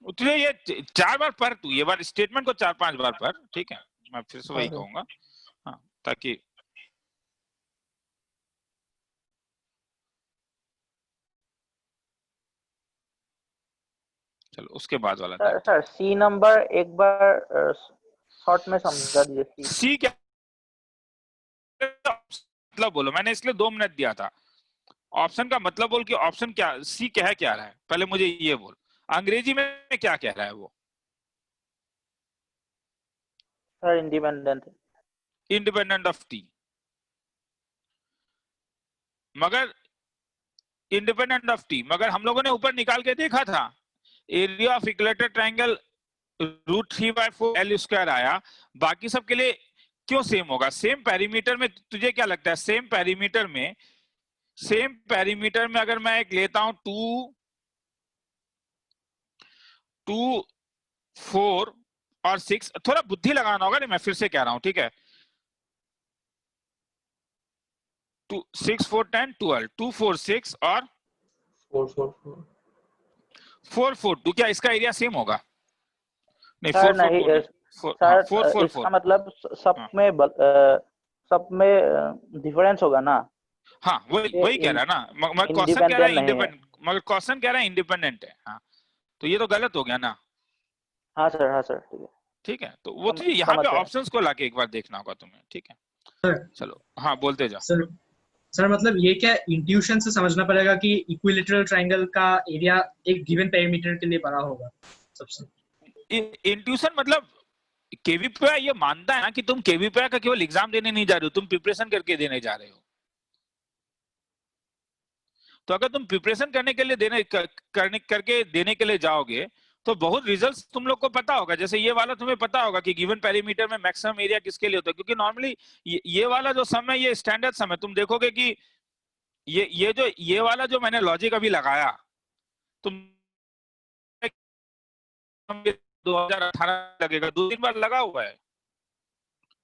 तुझे ये 4 बार पढ़, तू ये बार स्टेटमेंट को 4-5 बार पढ़, ठीक है? मैं फिर से वही हाँ, कहूंगा, हाँ, ताकि चलो उसके बाद वाला सर देखते हैं। सर सी नंबर एक बार शॉर्ट में समझा दीजिए। सी क्या मतलब बोलो, मैंने इसलिए 2 मिनट दिया था। ऑप्शन का मतलब बोल कि ऑप्शन क्या, सी कह क्या रहा है, पहले मुझे ये बोल, अंग्रेजी में क्या कह रहा है वो? Sir independent. Independent of T. मगर इंडिपेंडेंट ऑफ टी, मगर हम लोगों ने ऊपर निकाल के देखा था, area of equilateral triangle √3/4 L square आया, बाकी सब के लिए क्यों सेम होगा? सेम पेरीमीटर में तुझे क्या लगता है, सेम पेरीमीटर में अगर मैं एक लेता हूं 2, 4 और 6, थोड़ा बुद्धि लगाना होगा, नहीं मैं फिर से कह रहा हूं, ठीक है? 2, 6, 4, 10, 12, 2, 4, 6 और 4, 4, 4. 4, 4, 2, क्या इसका एरिया सेम होगा? नहीं, सर 4, 4, नहीं 4 नहीं, सर 4, 4, इसका 4, मतलब हाँ सब में डिफरेंस होगा ना। हाँ, वही कह रहा है ना, मगर क्वेश्चन कह रहा है इंडिपेंडेंट नहीं है। इंडिपेंडेंट, मगर क्वेश्चन कह रहा है इंडिपेंडेंट है, हाँ, तो ये तो गलत हो गया ना, हाँ सर ठीक है। ठीक है? तो वो तुझे यहाँ समझ पे गया। ऑप्शंस को लाके एक बार देखना होगा तुम्हें, ठीक है? सर चलो हाँ, बोलते जाओ। सर सर मतलब ये क्या इंट्यूशन से समझना पड़ेगा कि इक्विलेटरल ट्रायंगल का एरिया एक गिवन पेरीमीटर के लिए बड़ा होगा सबसे। इंट्यूशन मतलब केवीपीआई ये मानता है ना कि तुम केवीपीआई का केवल एग्जाम देने नहीं जा रहे हो, तुम प्रिपरेशन करके देने जा रहे हो। तो अगर तुम प्रिपरेशन करने के लिए करके देने के लिए जाओगे तो बहुत रिजल्ट्स तुम लोग को पता होगा। जैसे ये वाला तुम्हें पता होगा कि गिवन पेरीमीटर में मैक्सिमम एरिया किसके लिए होता है, क्योंकि नॉर्मली ये वाला जो सम है ये स्टैंडर्ड सम है। तुम देखोगे कि ये वाला जो मैंने लॉजिक अभी लगाया, तुम 2018 लगेगा, 2-3 बार लगा हुआ है।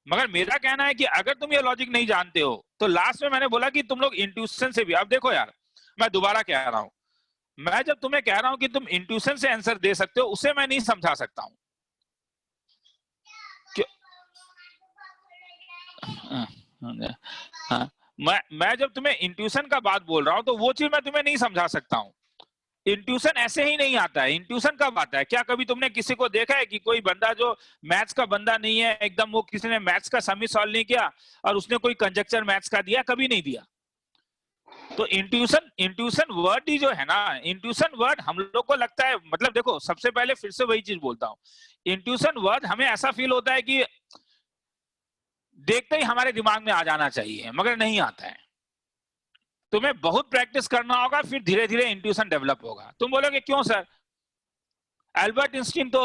मगर मेरा कहना है कि अगर तुम ये लॉजिक नहीं जानते हो तो लास्ट में मैंने बोला कि तुम लोग इंट्यूशन से भी, अब देखो यार मैं दोबारा कह रहा हूं, मैं जब तुम्हें कह रहा हूं कि तुम इंट्यूशन से आंसर दे सकते हो, उसे मैं नहीं समझा सकता हूं। हाँ, मैं जब तुम्हें इंट्यूशन का बात बोल रहा हूं तो वो चीज मैं तुम्हें नहीं समझा सकता हूं। इंट्यूशन ऐसे ही नहीं आता है। इंट्यूशन कब आता है? क्या कभी तुमने किसी को देखा है कि कोई बंदा जो मैथ्स का बंदा नहीं है एकदम, वो किसी ने मैथ्स का सम ही सॉल्व नहीं किया और उसने कोई कंजक्चर मैथ्स का दिया? कभी नहीं दिया। तो इंट्यूशन वर्ड ही जो है ना, इंट्यूशन वर्ड हम लोग को लगता है, मतलब देखो सबसे पहले फिर से वही चीज बोलता हूं, इंट्यूशन वर्ड हमें ऐसा फील होता है कि देखते ही हमारे दिमाग में आ जाना चाहिए, मगर नहीं आता है। तुम्हें बहुत प्रैक्टिस करना होगा, फिर धीरे धीरे इंट्यूशन डेवलप होगा। तुम बोलोगे क्यों सर? एल्बर्ट आइंस्टीन तो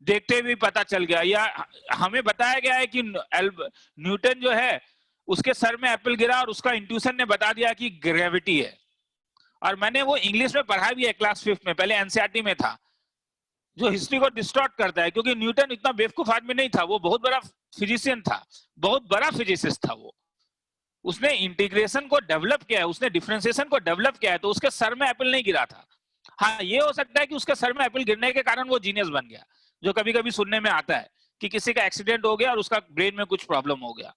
देखते भी पता चल गया, या हमें बताया गया है कि न्यूटन जो है उसके सर में एप्पल गिरा और उसका इंट्यूशन ने बता दिया कि ग्रेविटी है। और मैंने वो इंग्लिश में पढ़ा भी है क्लास 5 में, पहले एनसीईआरटी में था, जो हिस्ट्री को डिस्टॉर्ट करता है। क्योंकि न्यूटन इतना बेवकूफ आदमी नहीं था, वो बहुत बड़ा फिजिशियन था, बहुत बड़ा फिजिसिस्ट था। वो उसने इंटीग्रेशन को डेवलप किया है, उसने डिफरेंशिएशन को डेवलप किया है, तो उसके सर में एप्पल नहीं गिरा था। हाँ, ये हो सकता है कि उसके सर में एप्पल गिरने के कारण वो जीनियस बन गया, जो कभी कभी सुनने में आता है कि किसी का एक्सीडेंट हो गया और उसका ब्रेन में कुछ प्रॉब्लम हो गया।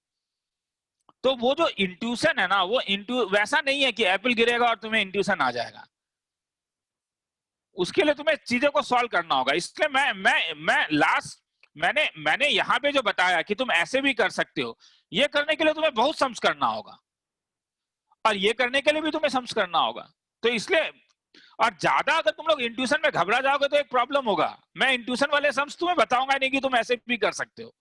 तो वो जो इंट्यूशन है ना, वो वैसा नहीं है कि एप्पल गिरेगा और तुम्हें इंट्यूशन आ जाएगा। उसके लिए तुम्हें चीजों को सॉल्व करना होगा। इसलिए मैंने यहाँ पे जो बताया कि तुम ऐसे भी कर सकते हो, ये करने के लिए तुम्हें बहुत सम्स करना होगा, और ये करने के लिए भी तुम्हें सम्स करना होगा। तो इसलिए, और ज्यादा अगर तुम लोग इंट्यूशन में घबरा जाओगे तो एक प्रॉब्लम होगा। मैं इंट्यूशन वाले सम्स तुम्हें बताऊंगा नहीं कि तुम ऐसे भी कर सकते हो।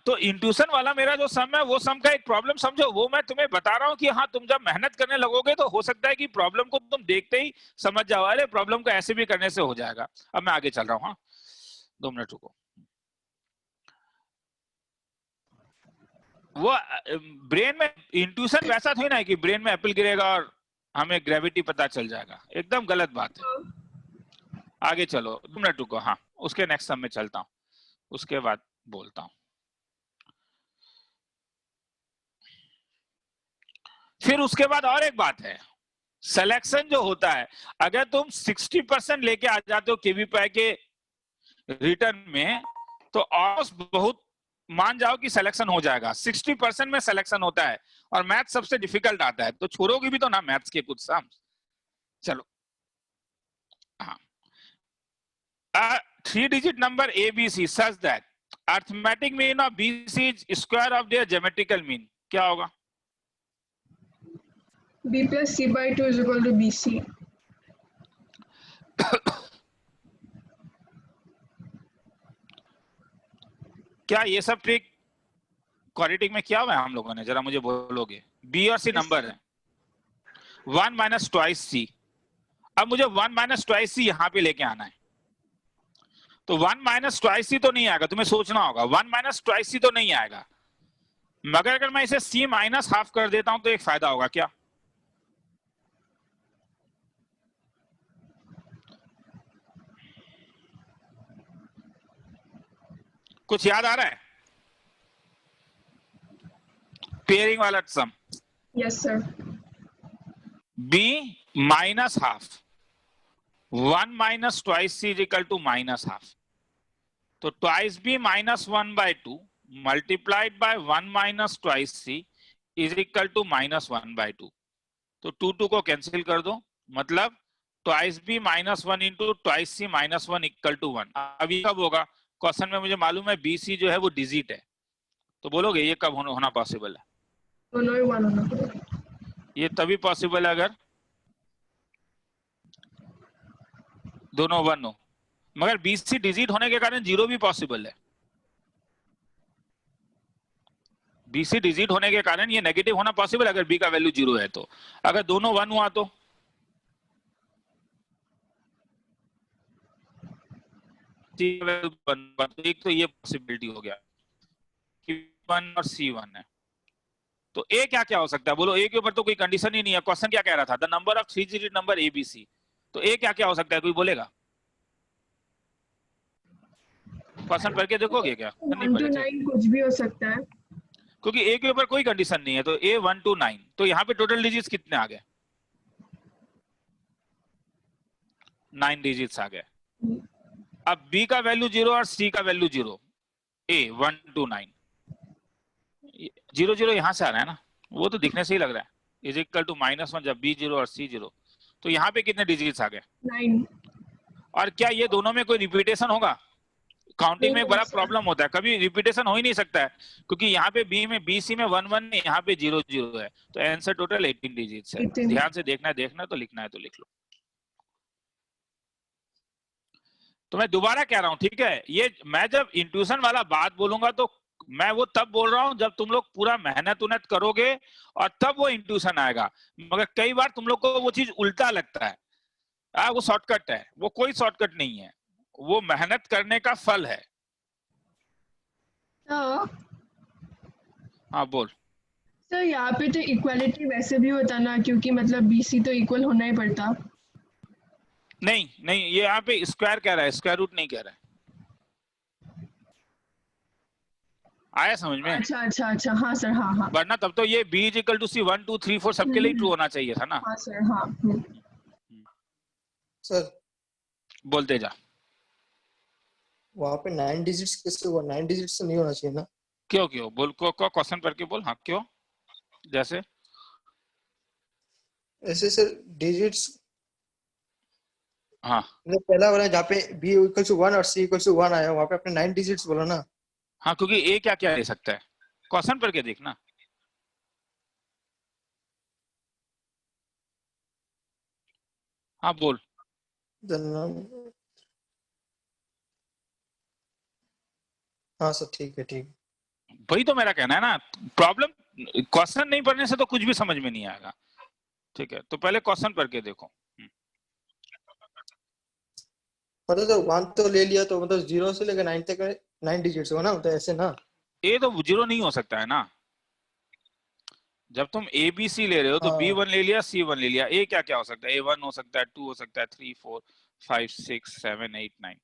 तो इंट्यूशन वाला मेरा जो सम है, वो सम का एक प्रॉब्लम समझो, वो मैं तुम्हें बता रहा हूं कि हाँ, तुम जब मेहनत करने लगोगे तो हो सकता है कि प्रॉब्लम को तुम देखते ही समझ जाओ, अरे प्रॉब्लम को ऐसे भी करने से हो जाएगा। अब मैं आगे चल रहा हूँ, हाँ 2 मिनट रुको। वो ब्रेन में इंट्यूशन वैसा थोड़ी ना है कि ब्रेन में एप्पल गिरेगा और हमें ग्रेविटी पता चल जाएगा, एकदम गलत बात है। आगे चलो, 2 मिनट रुको, हाँ उसके नेक्स्ट सम में चलता हूँ, उसके बाद बोलता हूँ। फिर उसके बाद और एक बात है, सिलेक्शन जो होता है, अगर तुम 60% लेके आ जाते हो केवीपीआई के रिटर्न में, तो ऑलमोस्ट बहुत मान जाओ कि सिलेक्शन हो जाएगा। 60% में सिलेक्शन होता है और मैथ सबसे डिफिकल्ट आता है, तो छोड़ोगे भी तो ना मैथ्स के कुछ सम। चलो, हाँ, 3 digit number ABC such that arithmetic mean of BC is square of their geometrical mean, क्या होगा? B plus C by 2 is equal to BC. क्या ये सब ट्रिक क्वाड्रेटिक में किया हुआ है हम लोगों ने? जरा मुझे बोलोगे। बी और सी नंबर है, 1 माइनस ट्वाइस सी। अब मुझे 1 माइनस ट्वाइस सी यहाँ पे लेके आना है, तो 1 माइनस ट्वाइस सी तो नहीं आएगा, तुम्हें सोचना होगा। 1 माइनस ट्वाइस सी तो नहीं आएगा, मगर अगर मैं इसे सी माइनस हाफ कर देता हूं तो एक फायदा होगा। क्या? कुछ याद आ रहा है? पेयरिंग वाला sum, Yes, sir. b minus half 1 minus twice c is equal to minus half, तो twice b minus 1 by 2 multiplied by 1 minus twice c is equal to minus 1 by 2। तो 2 को कैंसिल कर दो, मतलब twice b minus 1 into twice c minus 1 equal to 1। अब ये कब होगा? क्वेश्चन में मुझे मालूम है BC जो है वो डिजिट है, तो बोलोगे ये कब होना पॉसिबल है? दोनों ही 1 होना पड़ेगा। ये तभी पॉसिबल है अगर दोनों 1 हो, मगर BC डिजिट होने के कारण 0 भी पॉसिबल है। BC डिजिट होने के कारण ये नेगेटिव होना पॉसिबल है अगर B का वैल्यू 0 है। तो अगर दोनों 1 हुआ तो एक तो ये पॉसिबिलिटी हो गया कि 1 और C1 है। तो A क्या क्या हो सकता है? बोलो, A के ऊपर तो कोई कंडीशन ही नहीं है। क्वेश्चन क्या कह रहा था? The number of 3 digit number ABC। तो A क्या क्या हो सकता है? कोई बोलेगा? क्वेश्चन पढ़ के देखोगे क्या? 1 to 9 कुछ भी हो सकता है, क्योंकि A के ऊपर कोई कंडीशन नहीं है, तो A 1 to 9। तो यहाँ पे टोटल डिजिट्स कितने आ गए? 9 डिजिट्स आ गए। अब B का वैल्यू 0 और C का वैल्यू 0, A 1 to 9, 0 0 यहाँ से आ रहा है ना, वो तो दिखने से ही लग रहा है। इज इक्वल टू -1 जब B 0 और C 0, तो यहाँ पे कितने डिजिट्स आ गए? 9। और क्या ये दोनों में कोई रिपीटेशन होगा? काउंटिंग में एक बड़ा प्रॉब्लम होता है, कभी रिपीटेशन हो ही नहीं सकता है, क्योंकि यहाँ पे BC में 1 1 है, यहाँ पे 0 0 है। तो आंसर टोटल 18 डिजिट्स है। 18। ध्यान से देखना है तो लिखना है तो लिख लो। तो मैं दोबारा कह रहा हूं, ठीक है, ये मैं जब इंट्यूशन वाला बात बोलूंगा तो मैं वो तब बोल रहा हूं जब तुम लोग पूरा मेहनत करोगे और तब वो इंट्यूशन आएगा। मगर कई बार तुम लोग को वो चीज उल्टा लगता है, वो शॉर्टकट है। वो कोई शॉर्टकट नहीं है, वो मेहनत करने का फल है। हाँ बोल। सर यहाँ पे तो इक्वालिटी वैसे भी होता ना, क्योंकि मतलब BC तो इक्वल होना ही पड़ता। नहीं, ये यहाँ पे स्क्वायर कह रहा है, स्क्वायर रूट नहीं कह रहा है। आया समझ में? अच्छा, हाँ सर, हाँ। वरना तब तो ये B इक्वल टू C 1 2 3 4 सबके लिए ट्रू होना चाहिए था ना। हाँ सर, हाँ। सर बोलते जा। वहाँ पे 9 डिजिट्स कैसे हुआ? 9 डिजिट्स तो नहीं होना चाहिए ना? क्यों बोल, को क्वेश्चन करके बोल। हाँ क्यों? जैसे ऐसे सर डिजिट्स, हाँ पहला वाला जहाँ पे B इक्वल टू 1 और C इक्वल टू 1 आया, वहाँ पे आपने 9 डिजिट्स बोला ना? हाँ, क्योंकि A क्या क्या ले सकता है, क्वेश्चन पढ़ के देखना। हाँ बोल। हाँ सर, ठीक है। वही तो मेरा कहना है ना, प्रॉब्लम क्वेश्चन नहीं पढ़ने से तो कुछ भी समझ में नहीं आएगा। ठीक है, तो पहले क्वेश्चन पढ़ के देखो। मतलब तो 1 तो ले लिया, तो मतलब 0 से लेकर 9 तक 9 डिजिट्स हो ना, मतलब ऐसे ना? A तो 0 नहीं हो सकता है ना। जब तुम ABC ले रहे हो तो B1 ले लिया, C1 ले लिया। A क्या क्या हो सकता है? A1 हो सकता है, 2 हो सकता है, 3 4 5 6 7 8 9,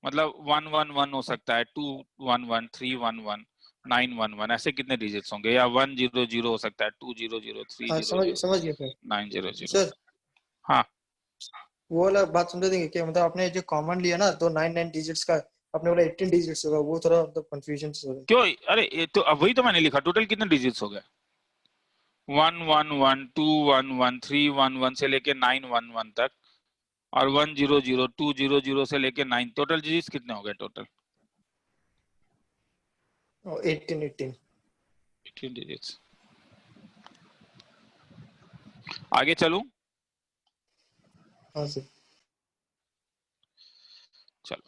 मतलब 1 1 1 हो सकता है, 2 1 1 3 1 1, 911 ऐसे कितने डिजिट्स होंगे, या 100 हो सकता है, 200 हाँ 300 समझ गया फिर 900। सर। हाँ वो वाला बात समझा देंगे क्या, मतलब आपने जो कॉमन लिया ना तो 9 डिजिट्स का, आपने बोला 18 डिजिट्स होगा, वो थोड़ा मतलब कंफ्यूजन हो रहा है। क्यों, अरे ये तो अब वही तो मैंने लिखा, टोटल कितने डिजिट्स हो गए, 111 211 311 से लेके 911 तक, और 100 200 से लेके 9, टोटल डिजिट्स कितने हो गए टोटल? 18 डिजिट्स। आगे चलूं? हाँ सर। चलो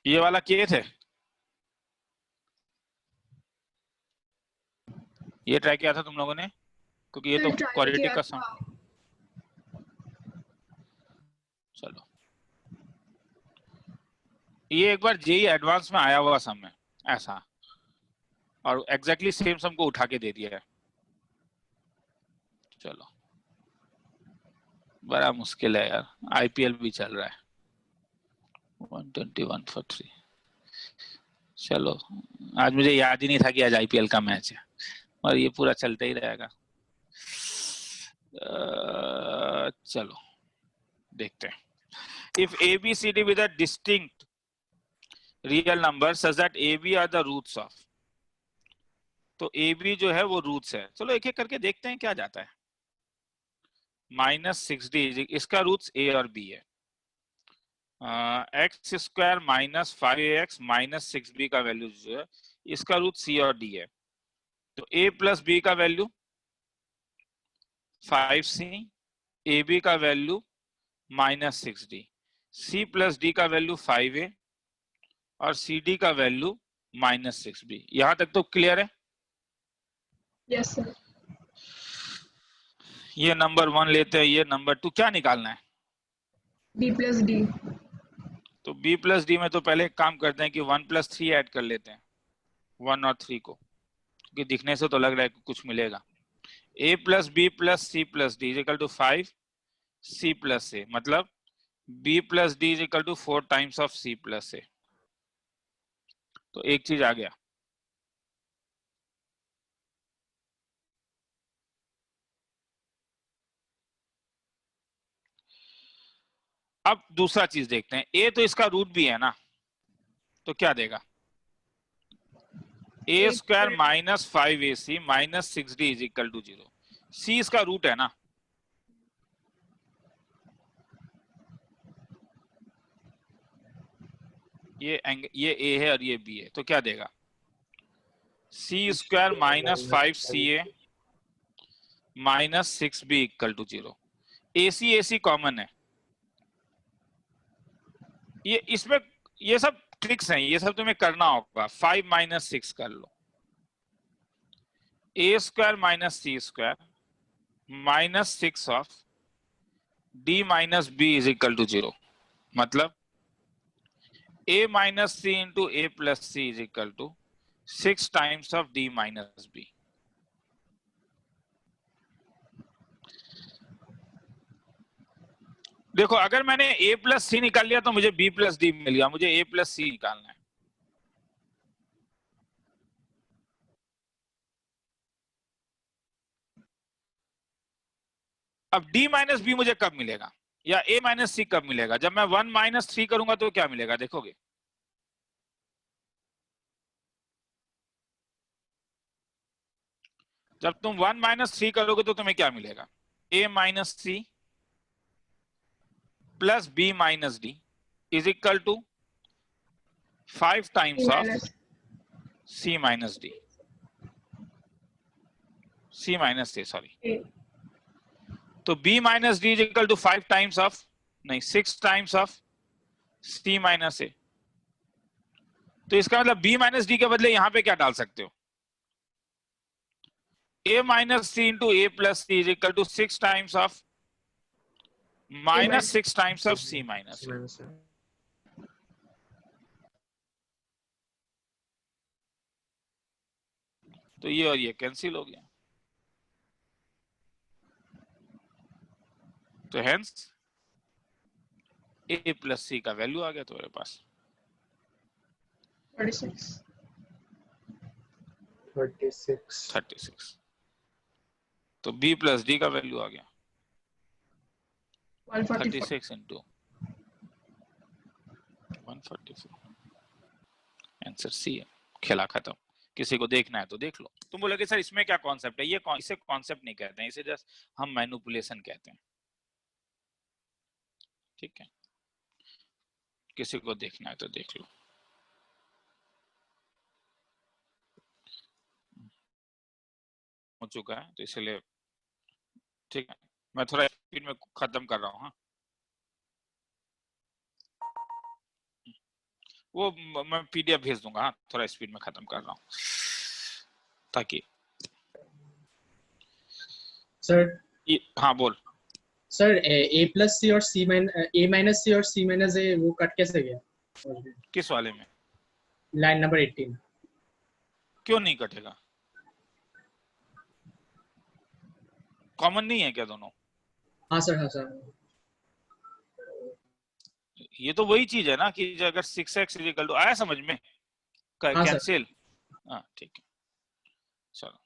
ये वाला किए थे, ये ट्राई किया था तुम लोगों ने, क्योंकि ये तो ट्राई क्वाड्रेटिक किया का था। सम। चलो ये एक बार जेई एडवांस में आया हुआ सम है ऐसा, और एग्जैक्टली सेम सम को उठा के दे दिया है। चलो बड़ा मुश्किल है यार, आईपीएल भी चल रहा है, 121 for 3। चलो आज मुझे याद ही नहीं था कि आज आईपीएल का मैच है, और ये पूरा चलता ही रहेगा। चलो देखते हैं। If ABCD with a distinct real number such that AB are the roots of, तो AB जो है वो रूट्स है। चलो एक एक करके देखते हैं क्या जाता है। -6D इसका रूट्स A और B है। एक्स स्क्वायर -5AX -6B का वैल्यू जो है इसका रूट C और D है। तो A प्लस B का वैल्यू 5C, AB का value -6D, C plus D का वैल्यू 5A और CD का वैल्यू -6B। यहां तक तो क्लियर है? Yes sir. ये नंबर 1 लेते हैं, ये नंबर 2, क्या निकालना है? B plus D। तो B प्लस D में तो पहले एक काम करते हैं कि 1 + 3 ऐड कर लेते हैं, 1 और 3 को, क्योंकि दिखने से तो लग रहा है कि कुछ मिलेगा। A plus B plus C plus D is equal to 5 C plus A, मतलब B plus D is equal to 4 times of C plus A। तो एक चीज आ गया। अब दूसरा चीज देखते हैं, A तो इसका रूट भी है ना, तो क्या देगा? A square -5AC -6D is equal to 0। C इसका रूट है ना, ये A है और ये B है, तो क्या देगा? C square -5CA -6B equal to 0। AC common है। ये इसमें ये सब ट्रिक्स हैं, ये सब तुम्हें करना होगा। 5 - 6 कर लो, A square -C square -6 of D - B is equal to 0, मतलब A - C into A plus C is equal to 6 times of D - B। देखो अगर मैंने A प्लस C निकाल लिया तो मुझे B प्लस D मिल गया, मुझे A प्लस C निकालना है। अब D माइनस B मुझे कब मिलेगा, या A माइनस C कब मिलेगा? जब मैं 1 - 3 करूंगा तो क्या मिलेगा, देखोगे? जब तुम 1 - 3 करोगे तो तुम्हें क्या मिलेगा? A minus C plus B minus D is equal to 5 times of C minus D, C minus A sorry. तो B minus D is equal to 5 times of, नहीं 6 times of C minus A। तो इसका मतलब B minus D के बदले यहां पे क्या डाल सकते हो? A minus C into A plus C is equal to 6 times of -6 times of C minus A। तो ये और ये कैंसिल हो गया, तो हेंस a प्लस सी का वैल्यू आ गया तुम्हारे पास 36 36। तो b प्लस डी का वैल्यू आ गया 144 36 इंटू 144। आंसर सी है। खेला खत्म। किसी को देखना है तो देख लो। तुम बोलोगे सर इसमें क्या कॉन्सेप्ट है, ये इसे कॉन्सेप्ट नहीं कहते हैं, इसे जस्ट हम मैनिपुलेशन कहते हैं। ठीक है, किसी को देखना है तो देख लो। हो चुका है तो इसलिए ठीक है, मैं थोड़ा स्पीड में खत्म कर रहा हूँ। हाँ, वो मैं पीडीएफ भेज दूंगा। हाँ, थोड़ा स्पीड में खत्म कर रहा हूँ ताकि सर हाँ बोल। सर ए प्लस सी और सी ए माइनस सी और सी माइनस ए वो कट कैसे गया किस वाले में? Line number 18। क्यों नहीं कटेगा? कॉमन नहीं है क्या दोनों? हाँ सर, हाँ सर। ये तो वही चीज है ना कि अगर 6x इक्वल टू आया समझ में, हाँ कैंसिल। हाँ ठीक है, चलो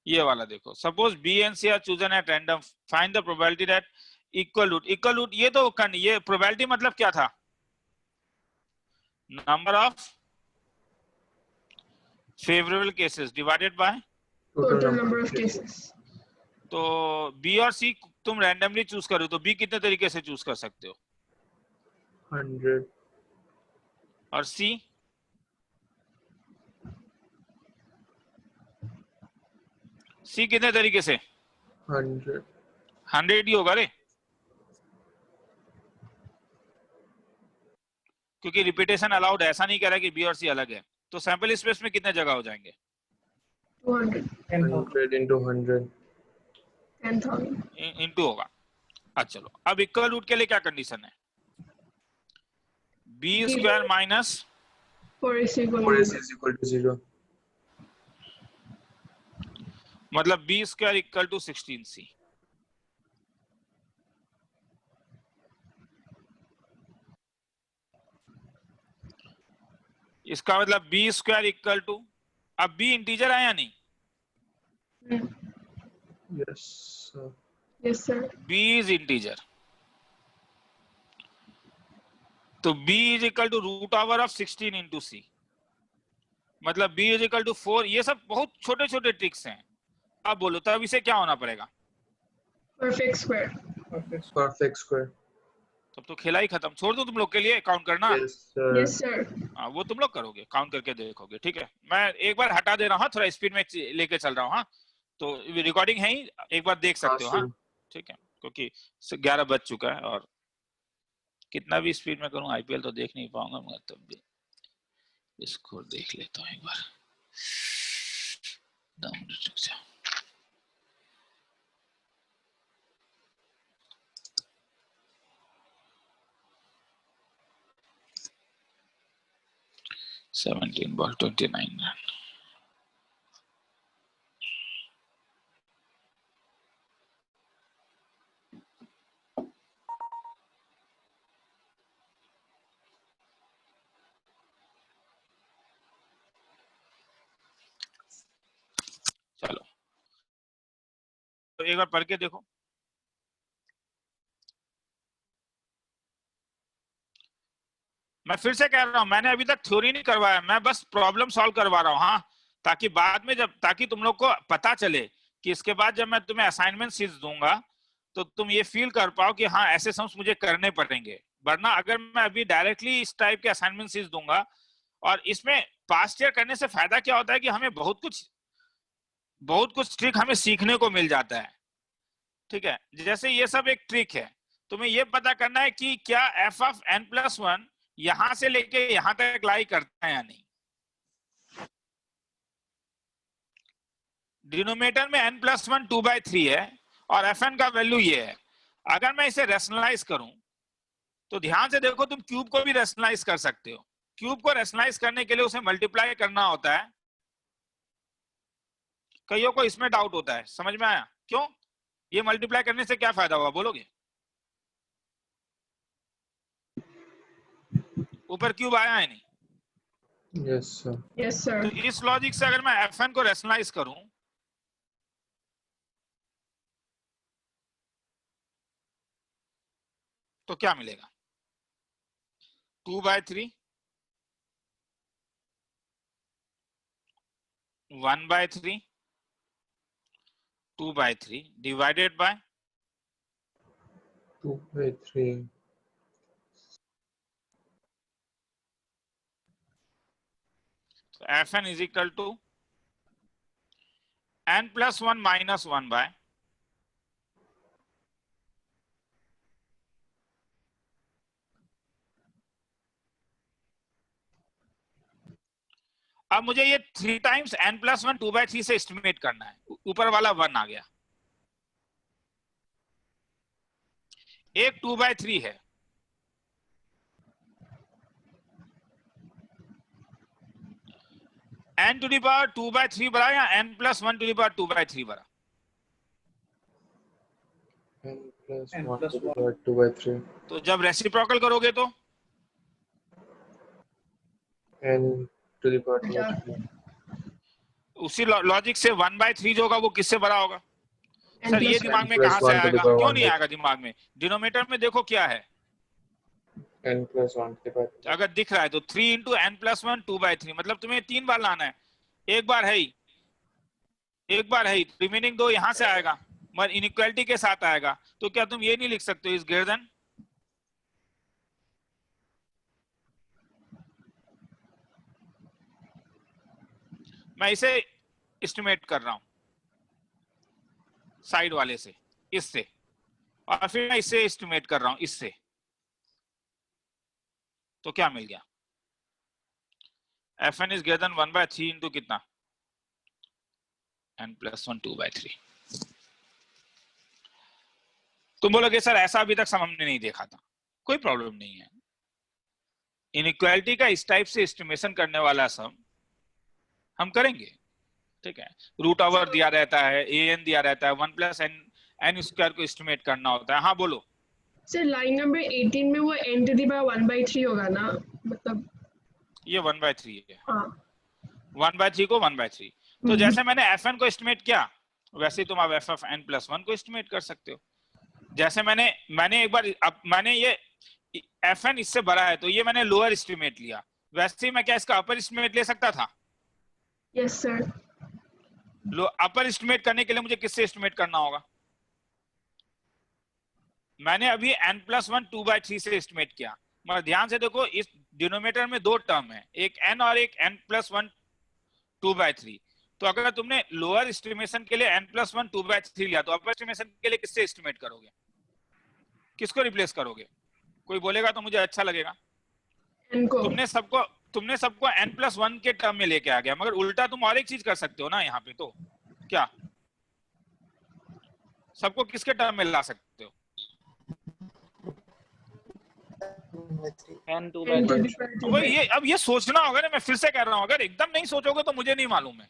ये वाला देखो। Suppose B and C are chosen at random, find the probability that equal root. Equal root ये तो ये प्रोबेबिलिटी मतलब क्या था? Number of favourable cases divided by total number of cases। तो बी और सी तुम रैंडमली चूज करो तो बी कितने तरीके से चूज कर सकते हो? 100 और सी? सी कितने तरीके से? 100 ही होगा रे, क्योंकि रिपीटेशन अलाउड है। ऐसा नहीं कह रहा कि बी और सी अलग है। तो सैंपल स्पेस में कितने जगह हो जाएंगे? 200 100 into 100 10,000 इंटू होगा। अच्छा चलो, अब इक्वल रूट के लिए क्या कंडीशन है? B square minus 4ac is equal to 0 मतलब b square equal to 16c। इसका मतलब बी स्क्वायर इक्वल टू, अब बी इंटीजर है या नहीं? yes sir. yes sir b is integer, तो b is equal to root over of 16 into c, मतलब b is equal to 4। ये सब बहुत छोटे छोटे ट्रिक्स हैं। अब बोलो तो अब इसे क्या होना पड़ेगा? perfect square perfect square तब तो खेला ही खत्म। छोड़ दो तुम लोग के लिए काउंट करना। yes sir. yes sir हाँ, वो तुम लोग करोगे, काउंट करके देखोगे। ठीक है, मैं एक बार हटा दे रहा हूँ, थोड़ा स्पीड में लेके चल रहा हूँ। हाँ, तो रिकॉर्डिंग है ही, एक बार देख सकते हो। हाँ ठीक है, क्योंकि 11 बज चुका है और कितना भी स्पीड में करूँ आईपीएल तो देख नहीं पाऊंगा, मगर तब भी इसको देख लेता हूँ एक बार। 2 मिनट रुक जाओ। Seventeen ball 29 run. चलो तो एक बार पढ़ के देखो। मैं फिर से कह रहा हूं, मैंने अभी तक थ्योरी नहीं करवाया, मैं बस प्रॉब्लम सॉल्व करवा रहा हूं। हाँ, ताकि बाद में जब, ताकि तुम लोग को पता चले कि इसके बाद जब मैं तुम्हें असाइनमेंट शीट्स दूंगा तो तुम ये फील कर पाओ कि हाँ ऐसे सम्स मुझे करने पड़ेंगे। वरना अगर मैं अभी डायरेक्टली इस टाइप के असाइनमेंट शीट्स दूंगा, और इसमें पास्ट ईयर करने से फायदा क्या होता है कि हमें बहुत कुछ ट्रिक हमें सीखने को मिल जाता है। ठीक है, जैसे ये सब एक ट्रिक है। तुम्हें ये पता करना है कि क्या f ऑफ n+1 यहां से लेके यहां तक लाई करता है या नहीं। डिनोमिनेटर में n+1 2/3 है और fn का वैल्यू ये है। अगर मैं इसे रैशनलाइज करूं तो ध्यान से देखो, तुम क्यूब को भी रैशनलाइज कर सकते हो। क्यूब को रैशनलाइज करने के लिए उसे मल्टीप्लाई करना होता है कईयों को इसमें डाउट होता है, समझ में आया? क्यों? ये मल्टीप्लाई करने से क्या फायदा हुआ, बोलोगे? ऊपर क्यूब आया है नहीं? Yes, sir. Yes, sir. तो इस लॉजिक से अगर मैं Fn को रैशनलाइज करूं तो क्या मिलेगा? 2/3 1/3 2/3 divided by 2/3. Fn is equal to n plus 1 minus 1 by अब मुझे ये 3 टाइम्स n plus 1 2/3 से एस्टिमेट करना है। ऊपर वाला 1 आ गया, एक 2/3 है, n to the power 2/3 बड़ा या n plus 1 to the power 2/3 बड़ा? N plus N 1 plus to the 1. power 2/3. तो जब रेसिप्रोकल करोगे तो N to the power 2/3. उसी लॉजिक से 1/3 जो होगा वो किससे बड़ा होगा? N सर ये plus दिमाग में plus कहां से 1 to the आएगा? power क्यों 1 नहीं by- आएगा दिमाग में? डिनोमिनेटर में देखो क्या है, N plus 1 to the power 2. अगर दिख रहा है तो 3 into n plus 1 2/3 मतलब तुम्हें 3 बार लाना है। एक बार है ही, रिमेनिंग 2 यहां से आएगा मगर इनइक्वालिटी के साथ आएगा। तो क्या तुम ये नहीं लिख सकते हो इज ग्रेटर देन? मैं इसे एस्टिमेट कर रहा हूं साइड वाले से, इससे, और फिर मैं इसे एस्टिमेट कर रहा हूं इससे, तो क्या मिल गया? Fn is greater than 1/3 into कितना? n plus 1 2/3। तुम बोलोगे सर ऐसा अभी तक हमने नहीं देखा था, कोई प्रॉब्लम नहीं है। इनइक्वालिटी का इस टाइप से एस्टिमेशन करने वाला सम हम करेंगे, ठीक है। रूट ओवर दिया रहता है, an दिया रहता है, 1 plus n स्क्वायर को एस्टिमेट करना होता है। हाँ बोलो। सर लाइन नंबर 18 में वो n to the power 1/3 होगा ना, मतलब ये 1/3 है, हाँ 1/3 को 1/3। तो जैसे मैंने Fn को एस्टिमेट किया वैसे ही तुम अब f of n plus 1 को एस्टिमेट कर सकते हो। जैसे मैंने एक बार मैंने ये Fn इससे बड़ा है तो ये मैंने लोअर एस्टिमेट लिया, वैसे ही मैं क्या इसका अपर एस्टिमेट ले सकता था? Yes sir. अपर एस्टिमेट करने के लिए मुझे किससे एस्टिमेट करना होगा? मैंने अभी n plus 1 2/3 से एस्टिमेट किया, मगर ध्यान से देखो इस डिनोमिनेटर में दो टर्म है, एक n और एक n plus 1 2/3। तो अगर तुमने लोअर एस्टिमेशन के लिए n plus 1 2/3 लिया तो अपर एस्टिमेशन के लिए किससे एस्टिमेट करोगे? किसको रिप्लेस करोगे? कोई बोलेगा तो मुझे अच्छा लगेगा। n को तुमने सबको n plus 1 के टर्म में लेके आ गया, मगर उल्टा तुम और एक चीज कर सकते हो ना यहाँ पे। तो क्या सबको किसके टर्म में ला सकते हो? n 2 n to by the power 2 तो ये अब ये सोचना होगा ना, मैं फिर से कह रहा हूँ, अगर एकदम नहीं सोचोगे तो मुझे नहीं मालूम है।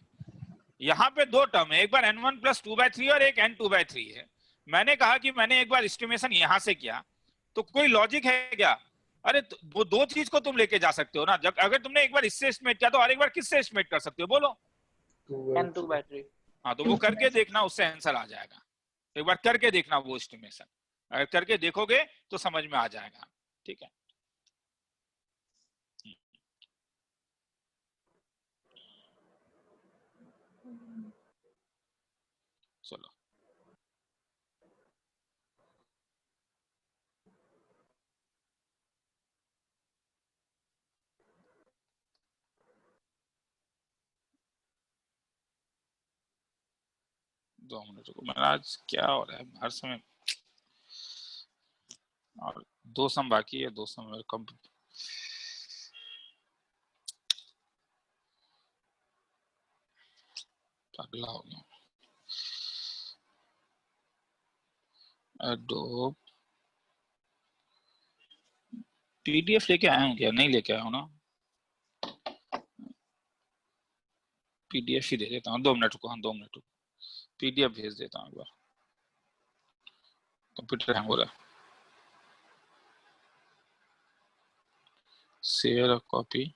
यहाँ पे दो टर्म है, एक बार n1 plus 2/3 और एक n 2/3 है। मैंने कहा कि मैंने एक बार एस्टिमेशन यहाँ से किया, तो कोई लॉजिक है क्या? अरे वो दो चीज को तुम लेके जा सकते हो ना। जब अगर तुमने एक बार इससे एस्टिमेट किया तो और एक बार किससे एस्टिमेट कर सकते हो, बोलो? n 2 by 3 हाँ, तो वो करके देखना, उससे आंसर आ जाएगा। एक बार करके देखना वो एस्टिमेशन, अगर करके देखोगे तो समझ में आ जाएगा, ठीक है। चलो दो मिनट रुको, महाराज क्या हो रहा है हर समय? और दो सम बाकी है, दो सम कम। अगला हो गया एडोब पीडीएफ लेके आया हूँ क्या? नहीं लेके आया हूँ ना। पीडीएफ ही दे देता हूँ, 2 मिनट रुको। हाँ 2 मिनट रुको, पीडीएफ भेज देता हूँ एक बार, कंप्यूटर हैंग हो रहा है। शेयर कॉपी,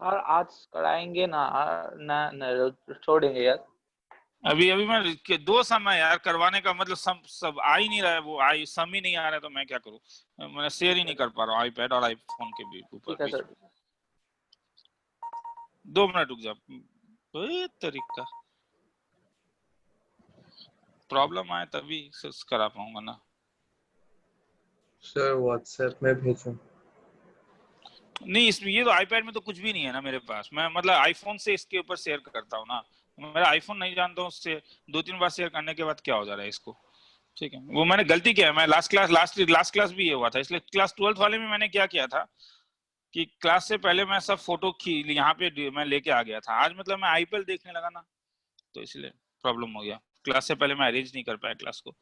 सर आज कराएंगे ना छोड़ेंगे यार। अभी मैं 2 समय यार करवाने का मतलब सब आ ही नहीं रहा है, वो सम ही नहीं आ रहा है, तो मैं क्या करूँ, मैं शेयर ही नहीं कर पा रहा हूँ आईपैड और आईफोन के भी ऊपर। ठीक है सर। 2 मिनट रुक जा, तरीका प्रॉब्लम आए तभी करा पाऊंगा ना। सर व्हाट्सएप में भेजो। नहीं इसमें ये तो आईपैड में तो कुछ भी नहीं है ना मेरे पास, मैं मतलब आईफोन से इसके ऊपर शेयर करता हूँ ना, मेरा आईफोन नहीं जानता हूँ, उससे 2-3 बार शेयर करने के बाद क्या हो जा रहा है इसको। ठीक है, वो मैंने गलती किया है, मैं लास्ट क्लास भी ये हुआ था, इसलिए क्लास 12th वाले में मैंने क्या किया था कि क्लास से पहले मैं सब फोटो यहाँ पे मैं लेके आ गया था, आज मतलब मैं आईपीएल देखने लगा ना, तो इसलिए प्रॉब्लम हो गया, क्लास से पहले मैं अरेंज नहीं कर पाया क्लास को,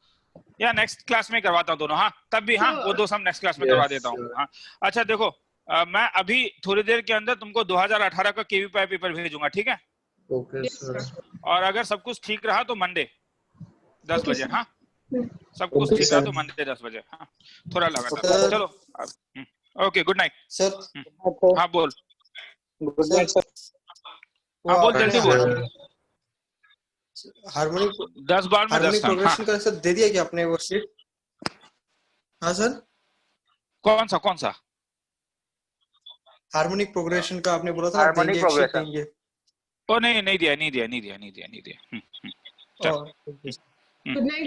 या नेक्स्ट क्लास में करवाता हूँ दोनों। हाँ तब भी, हाँ वो 2 सब नेक्स्ट क्लास में करवा देता हूँ। हाँ अच्छा देखो, मैं अभी थोड़ी देर के अंदर तुमको 2018 का केवीपाई पेपर भेजूंगा, ठीक है? Okay sir. और अगर सब कुछ ठीक रहा तो मंडे 10 Okay, बजे। sir. हाँ सब कुछ Okay, ठीक रहा sir. तो मंडे 10 बजे। हाँ थोड़ा लगा था, Okay. चलो ओके, गुड नाइट। सर हाँ बोल, गुड नाइट सर। हाँ बोल जल्दी बोल। हार्मोनिक 10 बार में 10 टाइम। हाँ प्रोग्रेशन का सर दे दिया क्या आपने वो शीट? हाँ सर, कौन सा हार्मोनिक प्रोग्रेशन का आपने बोला था ना, हार्मोनिक देंगे एक शीट प्रोग्रेशन। देंगे। ओ नहीं दिया। और चल Good night.